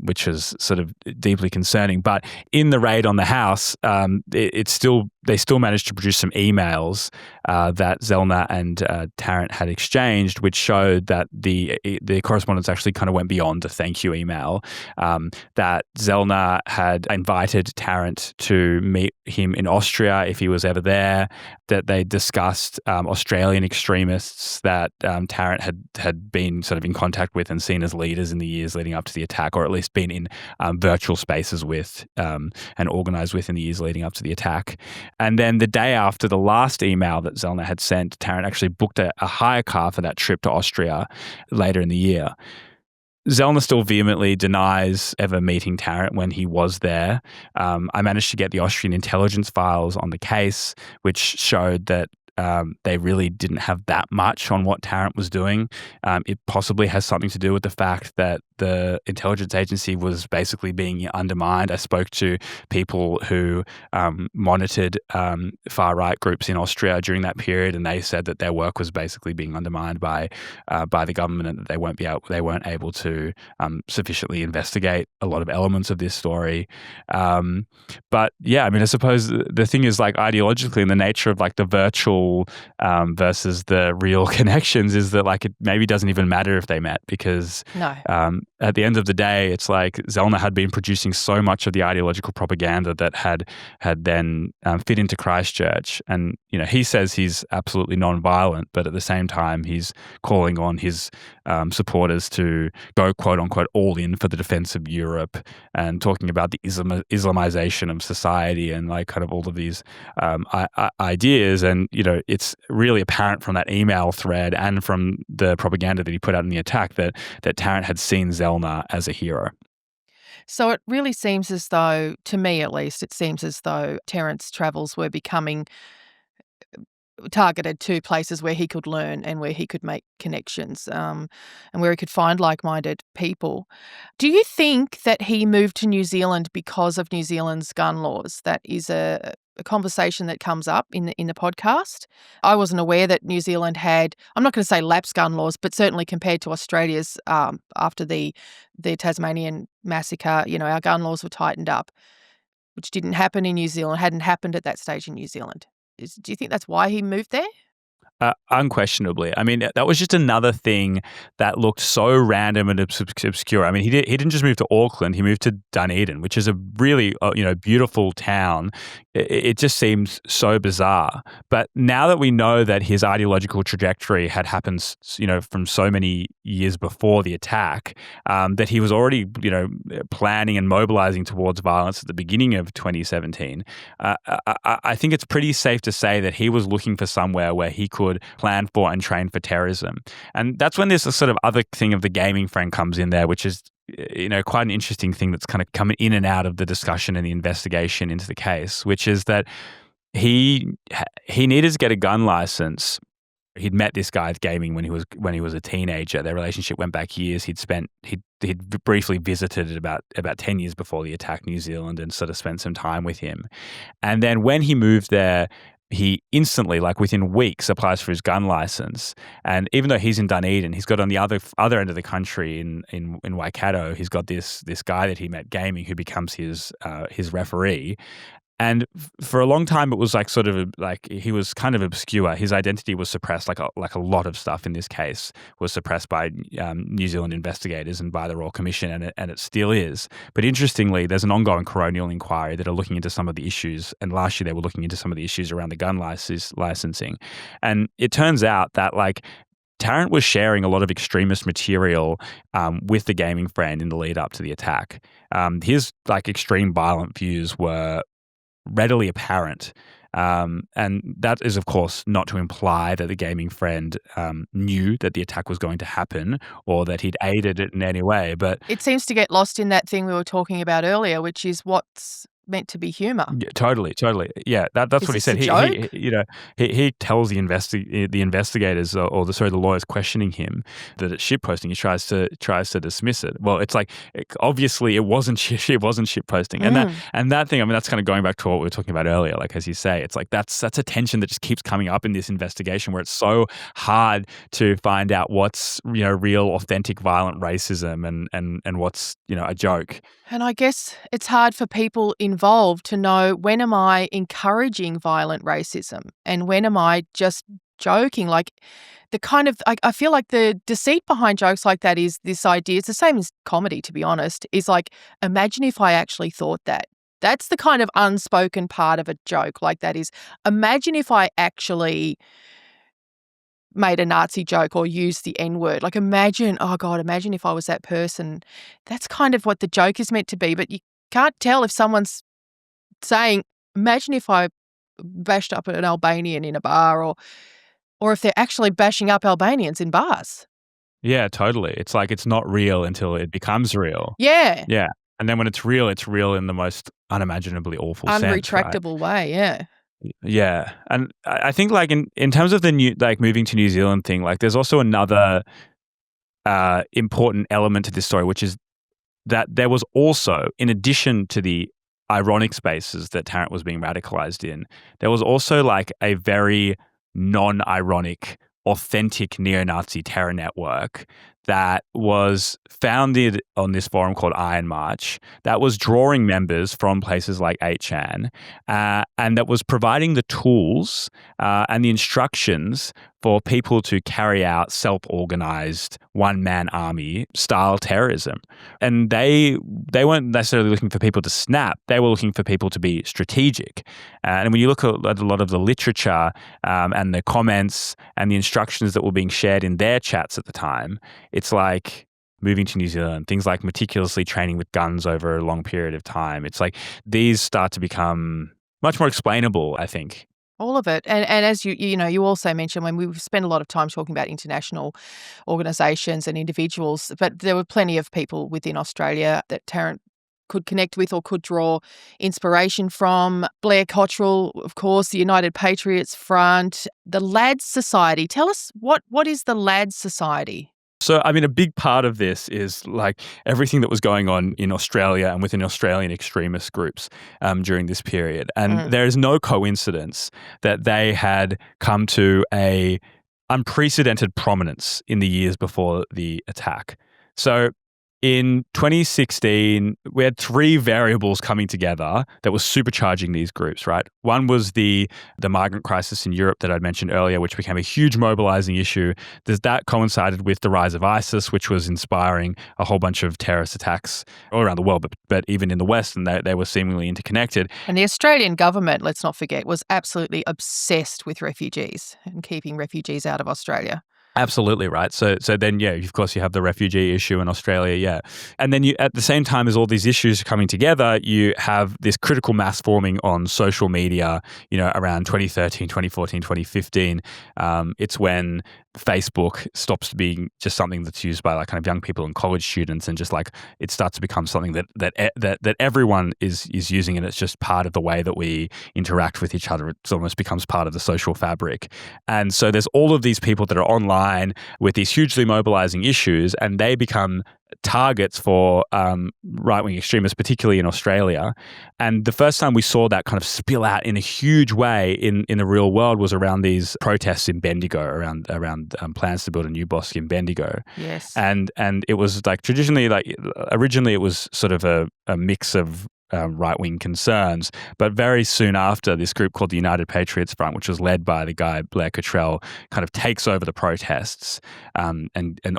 which was sort of deeply concerning. But in the raid on the house, they still managed to produce some emails that Zellner and Tarrant had exchanged, which showed that the correspondence actually kind of went beyond a thank you email. That Zellner had invited Tarrant to meet him in Austria if he was ever there. That they discussed Australian extremists that Tarrant had been sort of in contact with and seen as leaders in the years leading up to the attack, or at least been in virtual spaces with and organised with in the years leading up to the attack. And then the day after the last email that Zellner had sent, Tarrant actually booked a hire car for that trip to Austria later in the year. Zellner still vehemently denies ever meeting Tarrant when he was there. I managed to get the Austrian intelligence files on the case, which showed that they really didn't have that much on what Tarrant was doing. It possibly has something to do with the fact that the intelligence agency was basically being undermined. I spoke to people who monitored far-right groups in Austria during that period, and they said that their work was basically being undermined by the government, and that they weren't able to sufficiently investigate a lot of elements of this story. But yeah, I mean, I suppose the thing is, like, ideologically, and the nature of like the virtual versus the real connections is that, like, it maybe doesn't even matter if they met, because at the end of the day, it's like Zellner had been producing so much of the ideological propaganda that had then fit into Christchurch. And, he says he's absolutely non-violent, but at the same time, he's calling on his supporters to go, quote unquote, all in for the defense of Europe, and talking about the Islamization of society and like kind of all of these ideas. And, it's really apparent from that email thread and from the propaganda that he put out in the attack that Tarrant had seen Zellner as a hero. So it really seems as though, to me at least, it seems as though Tarrant's travels were becoming targeted to places where he could learn and where he could make connections, and where he could find like-minded people. Do you think that he moved to New Zealand because of New Zealand's gun laws? That is a conversation that comes up in the podcast. I wasn't aware that New Zealand had, I'm not going to say lapsed gun laws, but certainly compared to Australia's after the Tasmanian massacre, our gun laws were tightened up, which didn't happen in New Zealand, hadn't happened at that stage in New Zealand. Do you think that's why he moved there? Unquestionably. I mean, that was just another thing that looked so random and obscure. I mean, he didn't just move to Auckland; he moved to Dunedin, which is a really beautiful town. It just seems so bizarre. But now that we know that his ideological trajectory had happened, from so many years before the attack, that he was already planning and mobilizing towards violence at the beginning of 2017. I think it's pretty safe to say that he was looking for somewhere where he could plan for and train for terrorism. And that's when this sort of other thing of the gaming friend comes in there, which is quite an interesting thing that's kind of coming in and out of the discussion and the investigation into the case, which is that he needed to get a gun license. He'd met this guy at gaming when he was a teenager. Their relationship went back years. He'd briefly visited about 10 years before the attack New Zealand and sort of spent some time with him. And then when he moved there, he instantly, like within weeks, applies for his gun license. And even though he's in Dunedin, he's got on the other end of the country in Waikato, he's got this guy that he met gaming who becomes his referee. And for a long time, it was like sort of like he was kind of obscure. His identity was suppressed, like a lot of stuff in this case was suppressed by New Zealand investigators and by the Royal Commission, and it still is. But interestingly, there's an ongoing coronial inquiry that are looking into some of the issues. And last year, they were looking into some of the issues around the gun licensing. And it turns out that Tarrant was sharing a lot of extremist material with the gaming friend in the lead up to the attack. His extreme violent views were readily apparent. And that is, of course, not to imply that the gaming friend knew that the attack was going to happen or that he'd aided it in any way. But it seems to get lost in that thing we were talking about earlier, which is what's meant to be humour. Yeah, totally. Yeah, that's what he said. He tells the investigators or the lawyers questioning him that it's shitposting. He tries to dismiss it. Well, it's obviously it wasn't shitposting, and that thing. I mean, that's kind of going back to what we were talking about earlier. Like as you say, it's that's a tension that just keeps coming up in this investigation where it's so hard to find out what's real, authentic, violent racism and what's a joke. And I guess it's hard for people involved to know, when am I encouraging violent racism and when am I just joking? Like the kind of, I feel like the deceit behind jokes like that is this idea, it's the same as comedy, to be honest, is imagine if I actually thought that. That's the kind of unspoken part of a joke like that is, imagine if I actually made a Nazi joke or used the N-word. Imagine if I was that person. That's kind of what the joke is meant to be, but you can't tell if someone's saying, imagine if I bashed up an Albanian in a bar or if they're actually bashing up Albanians in bars. Yeah, totally. It's it's not real until it becomes real. Yeah. Yeah. And then when it's real in the most unimaginably awful sense. Unretractable way, yeah. Yeah. And I think in terms of the new moving to New Zealand thing, there's also another important element to this story, which is that there was also, in addition to the ironic spaces that Tarrant was being radicalized in, there was also a very non-ironic, authentic neo-Nazi terror network that was founded on this forum called Iron March, that was drawing members from places like 8chan, and that was providing the tools and the instructions for people to carry out self-organized one-man army style terrorism. And they weren't necessarily looking for people to snap. They were looking for people to be strategic. And when you look at a lot of the literature and the comments and the instructions that were being shared in their chats at the time, it's moving to New Zealand, things like meticulously training with guns over a long period of time. It's these start to become much more explainable, I think. All of it. And as you also mentioned, when we spend a lot of time talking about international organisations and individuals, but there were plenty of people within Australia that Tarrant could connect with or could draw inspiration from. Blair Cottrell, of course, the United Patriots Front, the Lads Society. Tell us, what is the Lads Society? So, I mean, a big part of this is everything that was going on in Australia and within Australian extremist groups during this period. And there is no coincidence that they had come to a unprecedented prominence in the years before the attack. So in 2016, we had three variables coming together that was supercharging these groups, right? One was the migrant crisis in Europe that I'd mentioned earlier, which became a huge mobilizing issue. That coincided with the rise of ISIS, which was inspiring a whole bunch of terrorist attacks all around the world, but even in the West, and they were seemingly interconnected. And the Australian government, let's not forget, was absolutely obsessed with refugees and keeping refugees out of Australia. Absolutely right. So then, yeah, of course, you have the refugee issue in Australia, yeah. And then at the same time as all these issues coming together, you have this critical mass forming on social media, around 2013, 2014, 2015. It's when Facebook stops being just something that's used by like kind of young people and college students, and just like it starts to become something that everyone is using, and it's just part of the way that we interact with each other. It almost becomes part of the social fabric. And so there's all of these people that are online with these hugely mobilizing issues, and they become targets for right-wing extremists, particularly in Australia. And the first time we saw that kind of spill out in a huge way in the real world was around these protests in Bendigo, around plans to build a new mosque in Bendigo. Yes. And it was like originally it was sort of a mix of right-wing concerns, but very soon after, this group called the United Patriots Front, which was led by the guy Blair Cottrell, kind of takes over the protests, and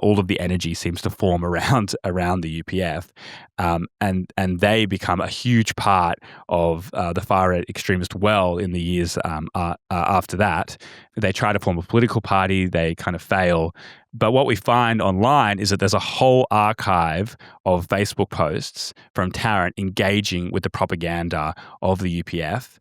all of the energy seems to form around the UPF, and they become a huge part of the far-right extremist well in the years after that. They try to form a political party, they kind of fail. But what we find online is that there's a whole archive of Facebook posts from Tarrant engaging with the propaganda of the UPF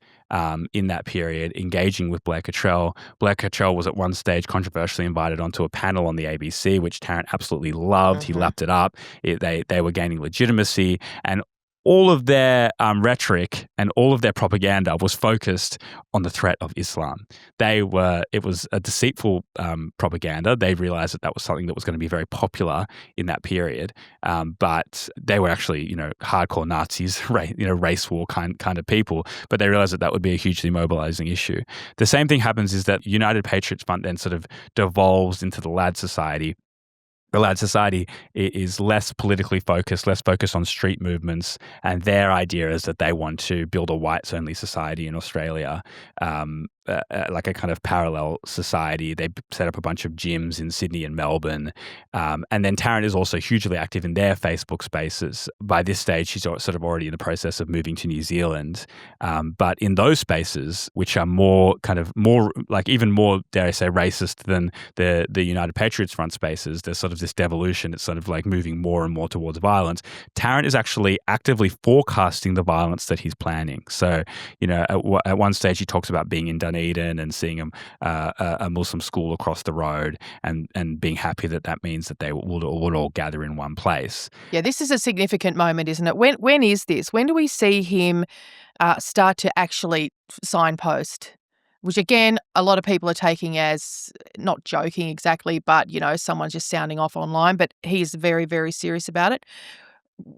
in that period, engaging with Blair Cottrell. Blair Cottrell was at one stage controversially invited onto a panel on the ABC, which Tarrant absolutely loved. Mm-hmm. He lapped it up. They were gaining legitimacy, and all of their rhetoric and all of their propaganda was focused on the threat of Islam. It was a deceitful propaganda. They realized that was something that was going to be very popular in that period. But they were actually, hardcore Nazis, race war kind of people. But they realized that would be a hugely mobilizing issue. The same thing happens is that United Patriots Front then sort of devolves into the Lad Society. The Lad Society is less politically focused, less focused on street movements, and their idea is that they want to build a whites-only society in Australia, like a kind of parallel society. They set up a bunch of gyms in Sydney and Melbourne, and then Tarrant is also hugely active in their Facebook spaces. By this stage, she's sort of already in the process of moving to New Zealand, but in those spaces, which are more, even more, dare I say, racist than the United Patriots Front spaces, there's sort of this devolution. It's sort of like moving more and more towards violence. Tarrant is actually actively forecasting the violence that he's planning. So, at one stage he talks about being in Dunedin and seeing a Muslim school across the road, and being happy that means that they would all gather in one place. Yeah, this is a significant moment, isn't it? When is this? When do we see him start to actually signpost? Which, again, a lot of people are taking as not joking exactly, but, someone's just sounding off online, but he's very, very serious about it.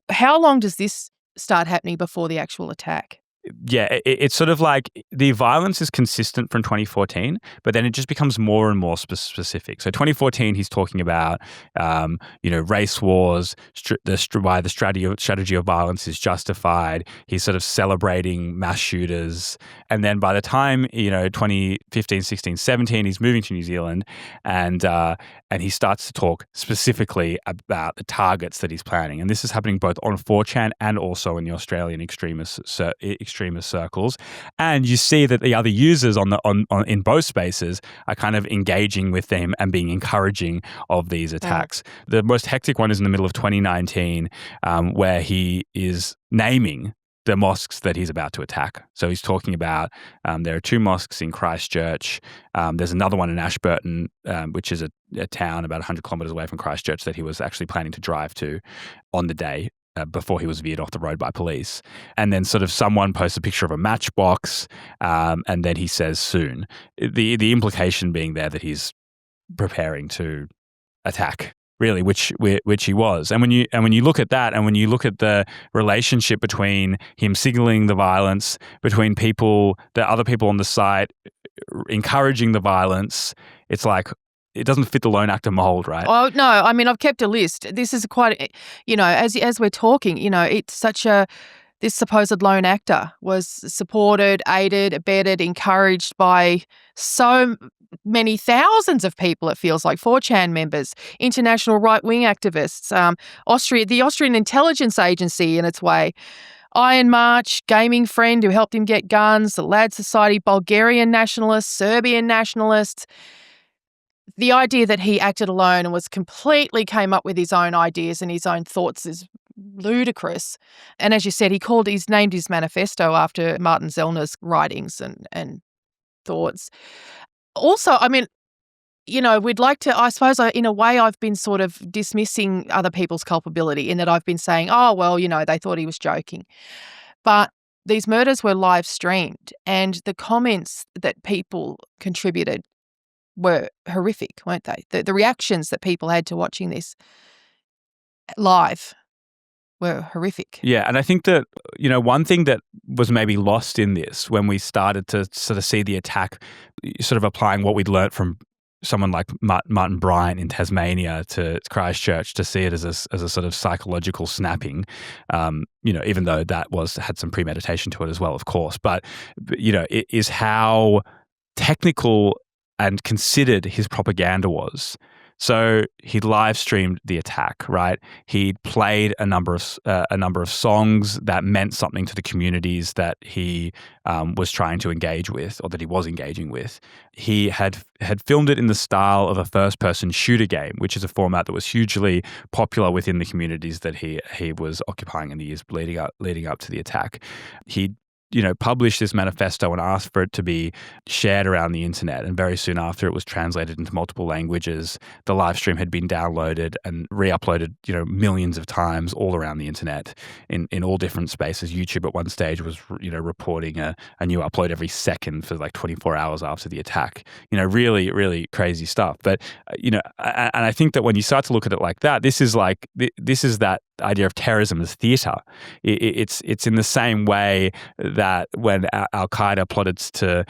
How long does this start happening before the actual attack? Yeah, it's sort of like the violence is consistent from 2014, but then it just becomes more and more specific. So 2014, he's talking about, race wars, why the strategy of violence is justified. He's sort of celebrating mass shooters. And then by the time, 2015, 16, 17, he's moving to New Zealand, and he starts to talk specifically about the targets that he's planning. And this is happening both on 4chan and also in the Australian extremist circles, and you see that the other users in both spaces are kind of engaging with them and being encouraging of these attacks. Yeah. The most hectic one is in the middle of 2019, where he is naming the mosques that he's about to attack. So he's talking about there are two mosques in Christchurch. There's another one in Ashburton, which is a town about 100 kilometres away from Christchurch, that he was actually planning to drive to on the day before he was veered off the road by police. And then sort of someone posts a picture of a matchbox, and then he says soon. The implication being there that he's preparing to attack, really, which he was. And when you look at that, and when you look at the relationship between him signaling the violence, between the other people on the site encouraging the violence, it's like, it doesn't fit the lone actor mold, right? Oh, no, I mean, I've kept a list. This is quite, as we're talking, it's such a, this supposed lone actor was supported, aided, abetted, encouraged by so many thousands of people, it feels like, 4chan members, international right-wing activists, the Austrian intelligence agency in its way, Iron March, gaming friend who helped him get guns, the Lad Society, Bulgarian nationalists, Serbian nationalists. The idea that he acted alone and completely came up with his own ideas and his own thoughts is ludicrous. And as you said, he's named his manifesto after Martin Zellner's writings and thoughts. Also, I mean, we'd like to, I suppose, in a way, I've been sort of dismissing other people's culpability in that I've been saying, oh, well, they thought he was joking. But these murders were live streamed, and the comments that people contributed were horrific, weren't they? The reactions that people had to watching this live were horrific. Yeah, and I think that, one thing that was maybe lost in this when we started to sort of see the attack, sort of applying what we'd learnt from someone like Martin Bryant in Tasmania to Christchurch, to see it as a sort of psychological snapping, even though that had some premeditation to it as well, of course. But it is how technical and considered his propaganda was. So he live streamed the attack, right? He'd played a number of songs that meant something to the communities that he was trying to engage with, or that he was engaging with. He had filmed it in the style of a first-person shooter game, which is a format that was hugely popular within the communities that he was occupying in the years leading up to the attack. He published this manifesto and asked for it to be shared around the internet. And very soon after, it was translated into multiple languages. The live stream had been downloaded and re-uploaded, millions of times all around the internet in all different spaces. YouTube at one stage was, reporting a new upload every second for like 24 hours after the attack. Really, really crazy stuff. But, and I think that when you start to look at it like that, this is that idea of terrorism as theatre. It's in the same way that when Al-Qaeda plotted to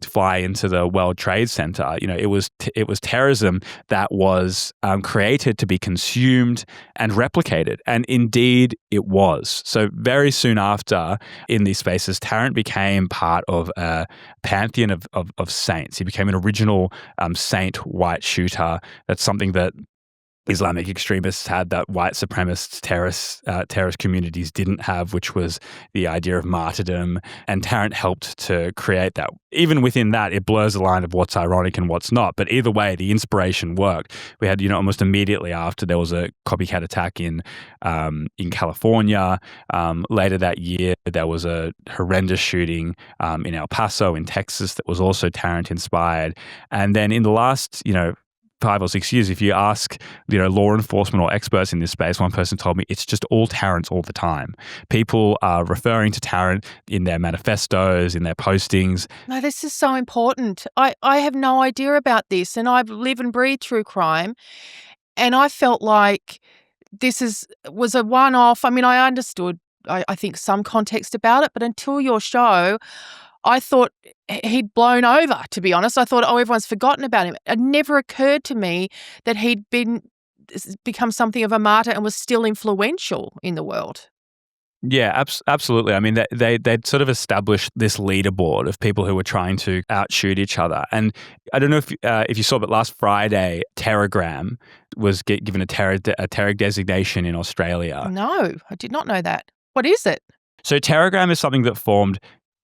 fly into the World Trade Center, it was terrorism that was created to be consumed and replicated, and indeed it was. So very soon after, in these spaces, Tarrant became part of a pantheon of saints. He became an original saint white shooter. That's something that Islamic extremists had that white supremacist terrorist communities didn't have, which was the idea of martyrdom. And Tarrant helped to create that. Even within that, it blurs the line of what's ironic and what's not. But either way, the inspiration worked. We had, almost immediately after, there was a copycat attack in California. Later that year, there was a horrendous shooting in El Paso in Texas that was also Tarrant inspired. And then in the last, 5 or 6 years, if you ask, law enforcement or experts in this space, one person told me it's just all Tarrants all the time. People are referring to Tarrant in their manifestos, in their postings. No, this is so important. I have no idea about this, and I live and breathe true crime, and I felt like this was a one-off. I mean, I understood, I think, some context about it, but until your show, I thought he'd blown over, to be honest. I thought, everyone's forgotten about him. It never occurred to me that he'd become something of a martyr and was still influential in the world. Yeah, absolutely. I mean, they'd sort of established this leaderboard of people who were trying to outshoot each other. And I don't know if you saw, but last Friday, Telegram was given a terror designation in Australia. No, I did not know that. What is it? So Telegram is something that formed,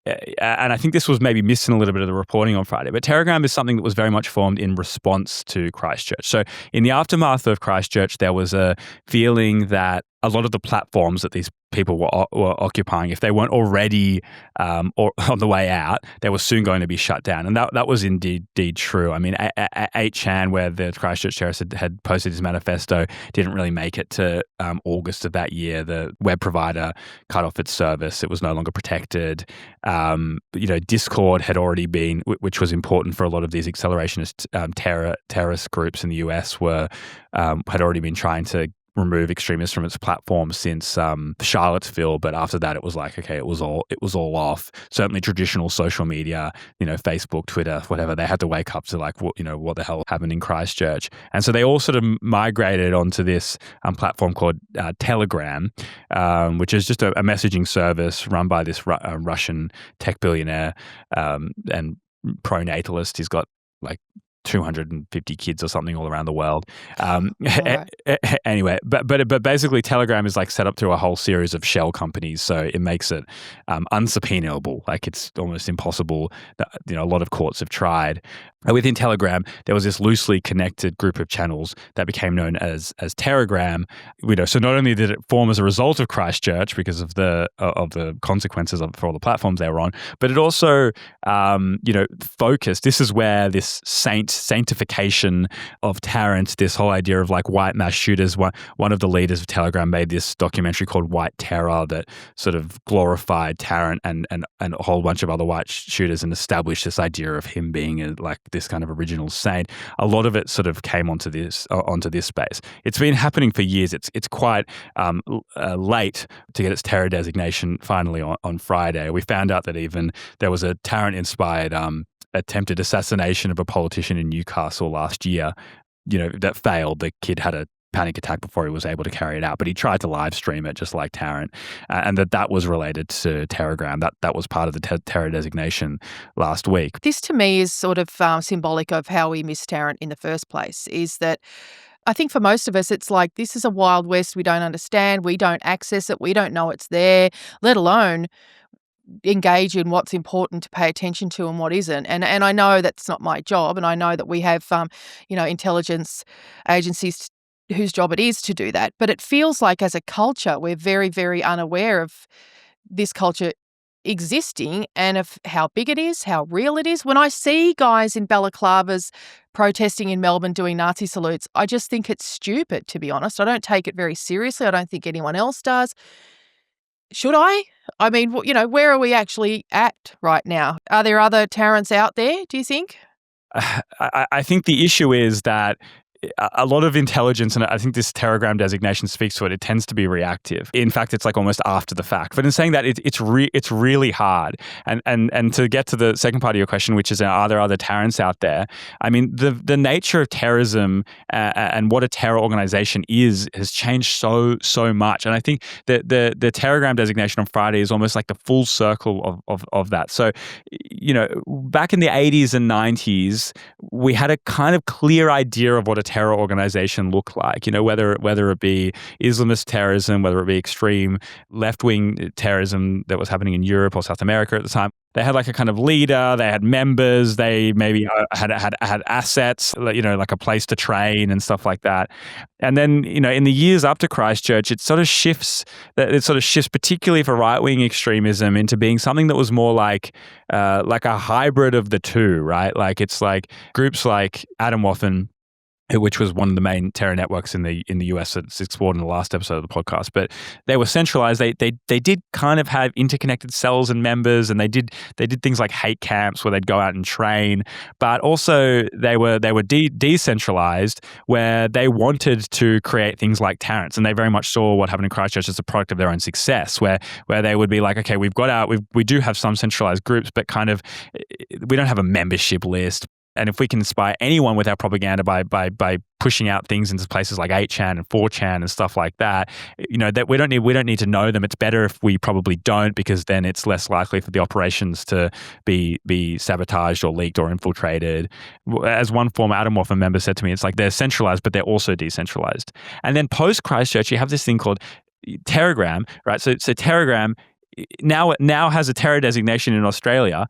and I think this was maybe missing a little bit of the reporting on Friday, but Telegram is something that was very much formed in response to Christchurch. So in the aftermath of Christchurch, there was a feeling that a lot of the platforms that these people were occupying, if they weren't already or on the way out, they were soon going to be shut down. And that was indeed true. I mean, 8chan, where the Christchurch terrorist had posted his manifesto, didn't really make it to August of that year. The web provider cut off its service. It was no longer protected. Discord had already been, which was important for a lot of these accelerationist terrorist groups in the US, had already been trying to remove extremists from its platform since Charlottesville, but after that it was like, okay, it was all off. Certainly traditional social media, Facebook, Twitter, whatever, they had to wake up to like, what the hell happened in Christchurch. And so they all sort of migrated onto this platform called Telegram, which is just a messaging service run by this Russian tech billionaire and pro-natalist. He's got like 250 kids or something all around the world. Right. Anyway, but basically Telegram is like set up through a whole series of shell companies, so it makes it unsubpoenaable. Like it's almost impossible. A lot of courts have tried. Within Telegram, there was this loosely connected group of channels that became known as Terragram. So not only did it form as a result of Christchurch because of the consequences for all the platforms they were on, but it also focused. This is where this sanctification of Tarrant, this whole idea of like white mass shooters. One of the leaders of Telegram made this documentary called White Terror that sort of glorified Tarrant and a whole bunch of other white shooters and established this idea of him being like this kind of original saint. A lot of it sort of came onto this space. It's been happening for years. It's quite late to get its terror designation finally on Friday. We found out that even there was a Tarrant-inspired attempted assassination of a politician in Newcastle last year, that failed. The kid had a panic attack before he was able to carry it out, but he tried to live stream it just like Tarrant, and that was related to Telegram. That was part of the terror designation last week. This to me is sort of symbolic of how we miss Tarrant in the first place, is that I think for most of us, it's like this is a Wild West we don't understand, we don't access it, we don't know it's there, let alone engage in what's important to pay attention to and what isn't. And I know that's not my job, and I know that we have, intelligence agencies whose job it is to do that. But it feels like as a culture, we're very, very unaware of this culture existing and of how big it is, how real it is. When I see guys in balaclavas protesting in Melbourne doing Nazi salutes, I just think it's stupid, to be honest. I don't take it very seriously. I don't think anyone else does. Should I? I mean, where are we actually at right now? Are there other Tarrants out there, do you think? I think the issue is that a lot of intelligence, and I think this Telegram designation speaks to it, it tends to be reactive. In fact, it's like almost after the fact. But in saying that, it's really hard. And to get to the second part of your question, which is, are there other Tarrants out there? I mean, the nature of terrorism and what a terror organization is has changed so much. And I think that the Telegram designation on Friday is almost like the full circle of that. So, back in the 80s and 90s, we had a kind of clear idea of what a terror organization look like, whether it be Islamist terrorism, whether it be extreme left-wing terrorism that was happening in Europe or South America at the time. They had like a kind of leader, they had members, they maybe had assets, like a place to train and stuff like that. And then, in the years after Christchurch, it sort of shifts, particularly for right-wing extremism, into being something that was more like a hybrid of the two, right? Like it's like groups like Adam Wathan, which was one of the main terror networks in the US that's explored in the last episode of the podcast. But they were centralized. They did kind of have interconnected cells and members, and they did things like hate camps where they'd go out and train. But also they were decentralized, where they wanted to create things like Tarrants, and they very much saw what happened in Christchurch as a product of their own success, where they would be like, okay, we do have some centralized groups, but kind of we don't have a membership list. And if we can inspire anyone with our propaganda by pushing out things into places like 8chan and 4chan and stuff like that, that we don't need to know them. It's better if we probably don't, because then it's less likely for the operations to be sabotaged or leaked or infiltrated. As one former Adam Wathan member said to me, it's like they're centralized, but they're also decentralized. And then post Christchurch, you have this thing called Telegram, right? So Telegram now has a terror designation in Australia.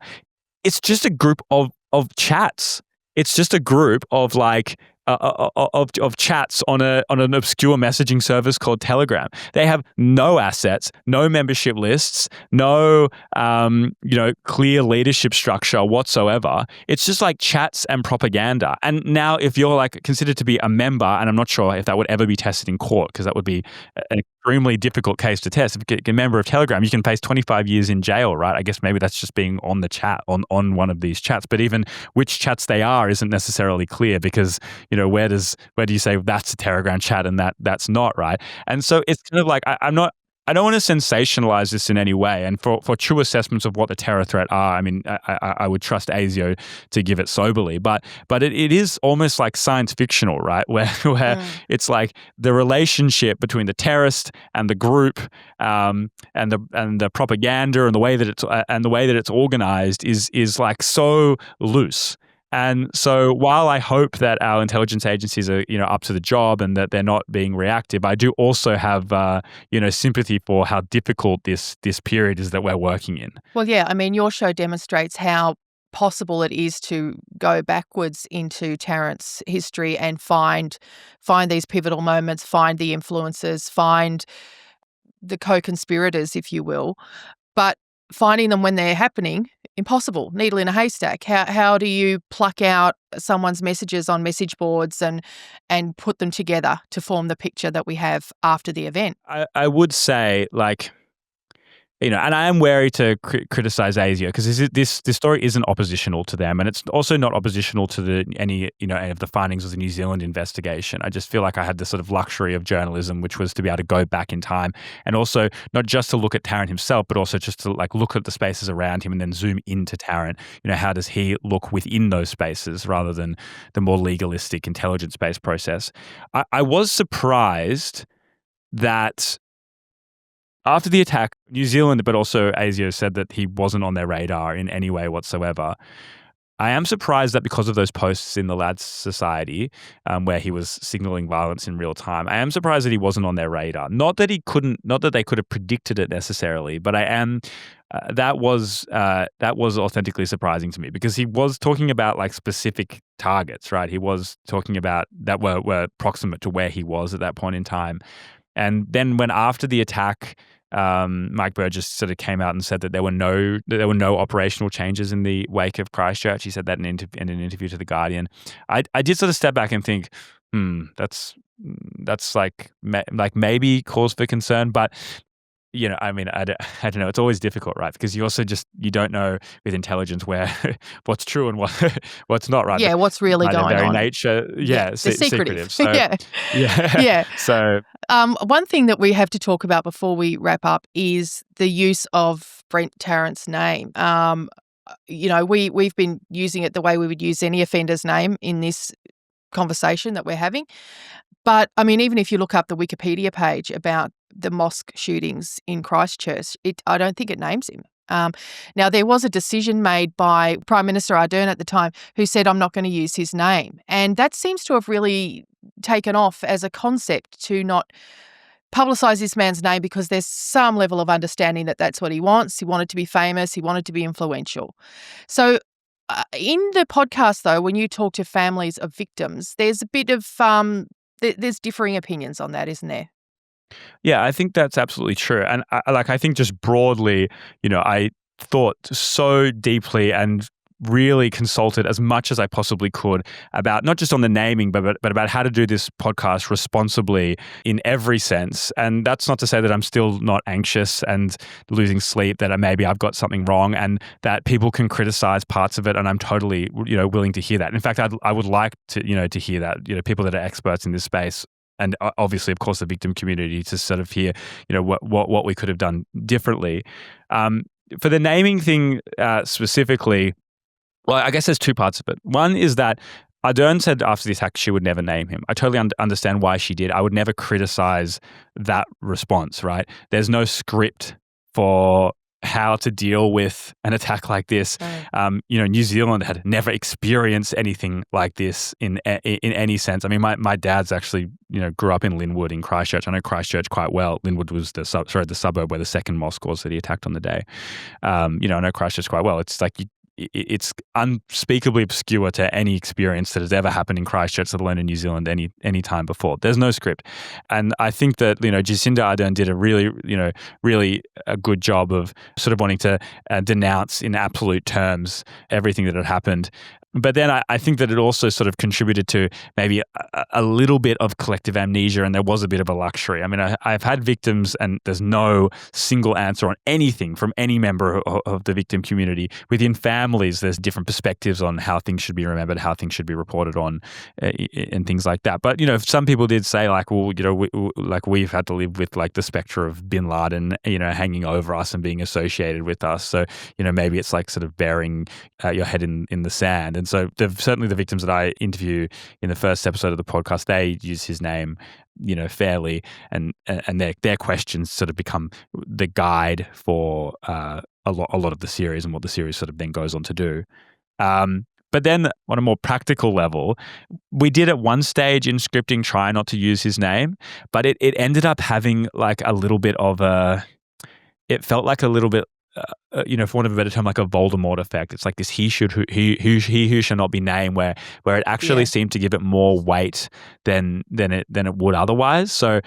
It's just a group of chats. It's just a group of like of chats on an obscure messaging service called Telegram. They have no assets, no membership lists, no clear leadership structure whatsoever. It's just like chats and propaganda. And now if you're like considered to be a member, and I'm not sure if that would ever be tested in court, because that would be an extremely difficult case to test. If you're a member of Telegram, you can face 25 years in jail, right? I guess maybe that's just being on the chat, on one of these chats. But even which chats they are isn't necessarily clear, because where do you say that's a Telegram chat and that's not, right? And so it's kind of like I don't want to sensationalize this in any way. And for true assessments of what the terror threat are, I mean, I would trust ASIO to give it soberly. But it is almost like science fictional, right? Where it's like the relationship between the terrorist and the group, and the propaganda and the way that it's organized is like so loose. And so while I hope that our intelligence agencies are, up to the job and that they're not being reactive, I do also have, sympathy for how difficult this period is that we're working in. Well, yeah, I mean, your show demonstrates how possible it is to go backwards into Tarrant's history and find these pivotal moments, find the influences, find the co-conspirators, if you will. But finding them when they're happening, impossible, needle in a haystack. How do you pluck out someone's messages on message boards and put them together to form the picture that we have after the event? I would say, like, and I am wary to criticize ASIO because this story isn't oppositional to them, and it's also not oppositional to any of the findings of the New Zealand investigation. I just feel like I had this sort of luxury of journalism, which was to be able to go back in time and also not just to look at Tarrant himself, but also just to like look at the spaces around him and then zoom into Tarrant. How does he look within those spaces rather than the more legalistic intelligence-based process? I was surprised that after the attack, New Zealand, but also ASIO, said that he wasn't on their radar in any way whatsoever. I am surprised that because of those posts in the Lads Society, where he was signaling violence in real time, I am surprised that he wasn't on their radar. Not that they could have predicted it necessarily, but I am. That was authentically surprising to me because he was talking about like specific targets, right? He was talking about that were proximate to where he was at that point in time. And then when after the attack, Mike Burgess sort of came out and said that there were no operational changes in the wake of Christchurch. He said that in an interview to The Guardian. I did sort of step back and think, that's like maybe cause for concern, but I mean, I don't know. It's always difficult, right? Because you also you don't know with intelligence where what's true and what's not, right? Yeah, what's really going their very on. nature, secretive. So, yeah. So, one thing that we have to talk about before we wrap up is the use of Brenton Tarrant's name. We've been using it the way we would use any offender's name in this conversation that we're having. But, I mean, even if you look up the Wikipedia page about the mosque shootings in Christchurch, I don't think it names him. Now, there was a decision made by Prime Minister Ardern at the time who said, I'm not going to use his name. And that seems to have really taken off as a concept to not publicise this man's name because there's some level of understanding that that's what he wants. He wanted to be famous. He wanted to be influential. So in the podcast, though, when you talk to families of victims, there's a bit of there's differing opinions on that, isn't there? Yeah, I think that's absolutely true. And I think just broadly, I thought so deeply and really consulted as much as I possibly could about not just on the naming, but about how to do this podcast responsibly in every sense. And that's not to say that I'm still not anxious and losing sleep, that maybe I've got something wrong and that people can criticize parts of it. And I'm totally, willing to hear that. In fact, I would like to, to hear that, people that are experts in this space. And obviously, of course, the victim community to sort of hear, what we could have done differently. For the naming thing specifically, well, I guess there's two parts of it. One is that Ardern said after the attack she would never name him. I totally understand why she did. I would never criticize that response, right? There's no script for how to deal with an attack like this. Right. New Zealand had never experienced anything like this in any sense. I mean, my dad's actually, grew up in Linwood in Christchurch. I know Christchurch quite well. Linwood was the suburb where the second mosque was that he attacked on the day. I know Christchurch quite well. It's like it's unspeakably obscure to any experience that has ever happened in Christchurch, let alone in New Zealand any time before. There's no script. And I think that, Jacinda Ardern did a really a good job of sort of wanting to denounce in absolute terms everything that had happened. But then I think that it also sort of contributed to maybe a little bit of collective amnesia, and there was a bit of a luxury. I mean, I've had victims, and there's no single answer on anything from any member of the victim community. Within families, there's different perspectives on how things should be remembered, how things should be reported on, and things like that. But, some people did say like, well, we've had to live with like the spectre of Bin Laden, hanging over us and being associated with us. So, maybe it's like sort of burying your head in the sand. And so certainly the victims that I interview in the first episode of the podcast, they use his name, fairly, and their questions sort of become the guide for a lot of the series and what the series sort of then goes on to do. But then on a more practical level, we did at one stage in scripting try not to use his name, but it ended up having like a little bit of it felt like a little bit, for want of a better term, like a Voldemort effect. It's like this he who shall not be named, where it actually seemed to give it more weight than it would otherwise. So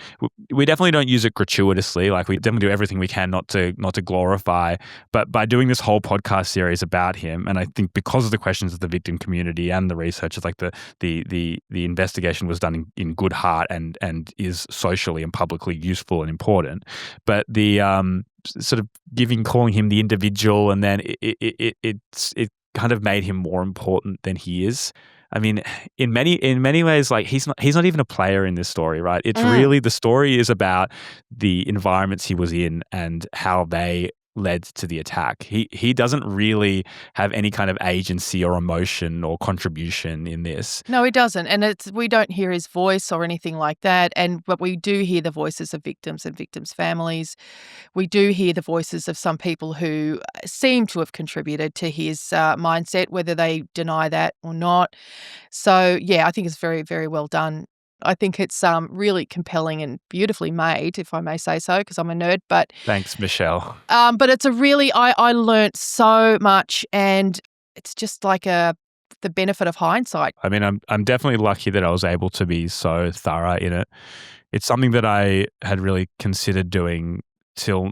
we definitely don't use it gratuitously. Like we definitely do everything we can not to glorify. But by doing this whole podcast series about him, and I think because of the questions of the victim community and the research, it's like the investigation was done in good heart and is socially and publicly useful and important. But the sort of calling him the individual, and then it kind of made him more important than he is. I mean, in many ways, like he's not even a player in this story, right? It's really, the story is about the environments he was in and how they led to the attack. He doesn't really have any kind of agency or emotion or contribution in this. No, he doesn't. And we don't hear his voice or anything like that. But we do hear the voices of victims and victims' families. We do hear the voices of some people who seem to have contributed to his mindset, whether they deny that or not. So, yeah, I think it's very, very well done. I think it's really compelling and beautifully made, if I may say so, because I'm a nerd. But thanks, Meshel. But it's a really, I learnt so much, and it's just like the benefit of hindsight. I mean, I'm definitely lucky that I was able to be so thorough in it. It's something that I had really considered doing till,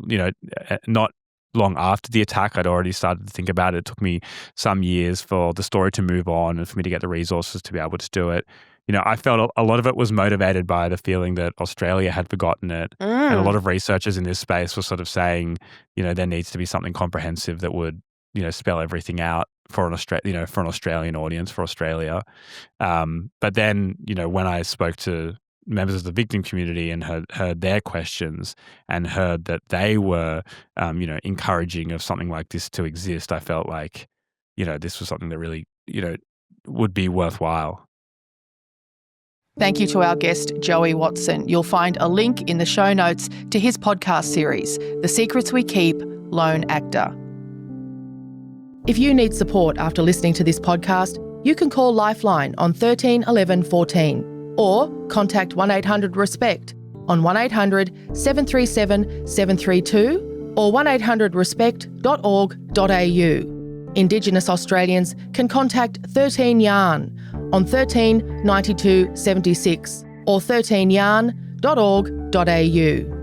not long after the attack. I'd already started to think about it. It took me some years for the story to move on and for me to get the resources to be able to do it. I felt a lot of it was motivated by the feeling that Australia had forgotten it. And a lot of researchers in this space were sort of saying, there needs to be something comprehensive that would, spell everything out for an Australian audience, for Australia. But then, when I spoke to members of the victim community and heard their questions and heard that they were, encouraging of something like this to exist, I felt like, this was something that really, would be worthwhile. Thank you to our guest, Joey Watson. You'll find a link in the show notes to his podcast series, The Secrets We Keep, Lone Actor. If you need support after listening to this podcast, you can call Lifeline on 13 11 14 or contact 1-800-RESPECT on 1-800-737-732 or 1800respect.org.au. Indigenous Australians can contact 13 Yarn on 13 92 76 or 13yarn.org.au.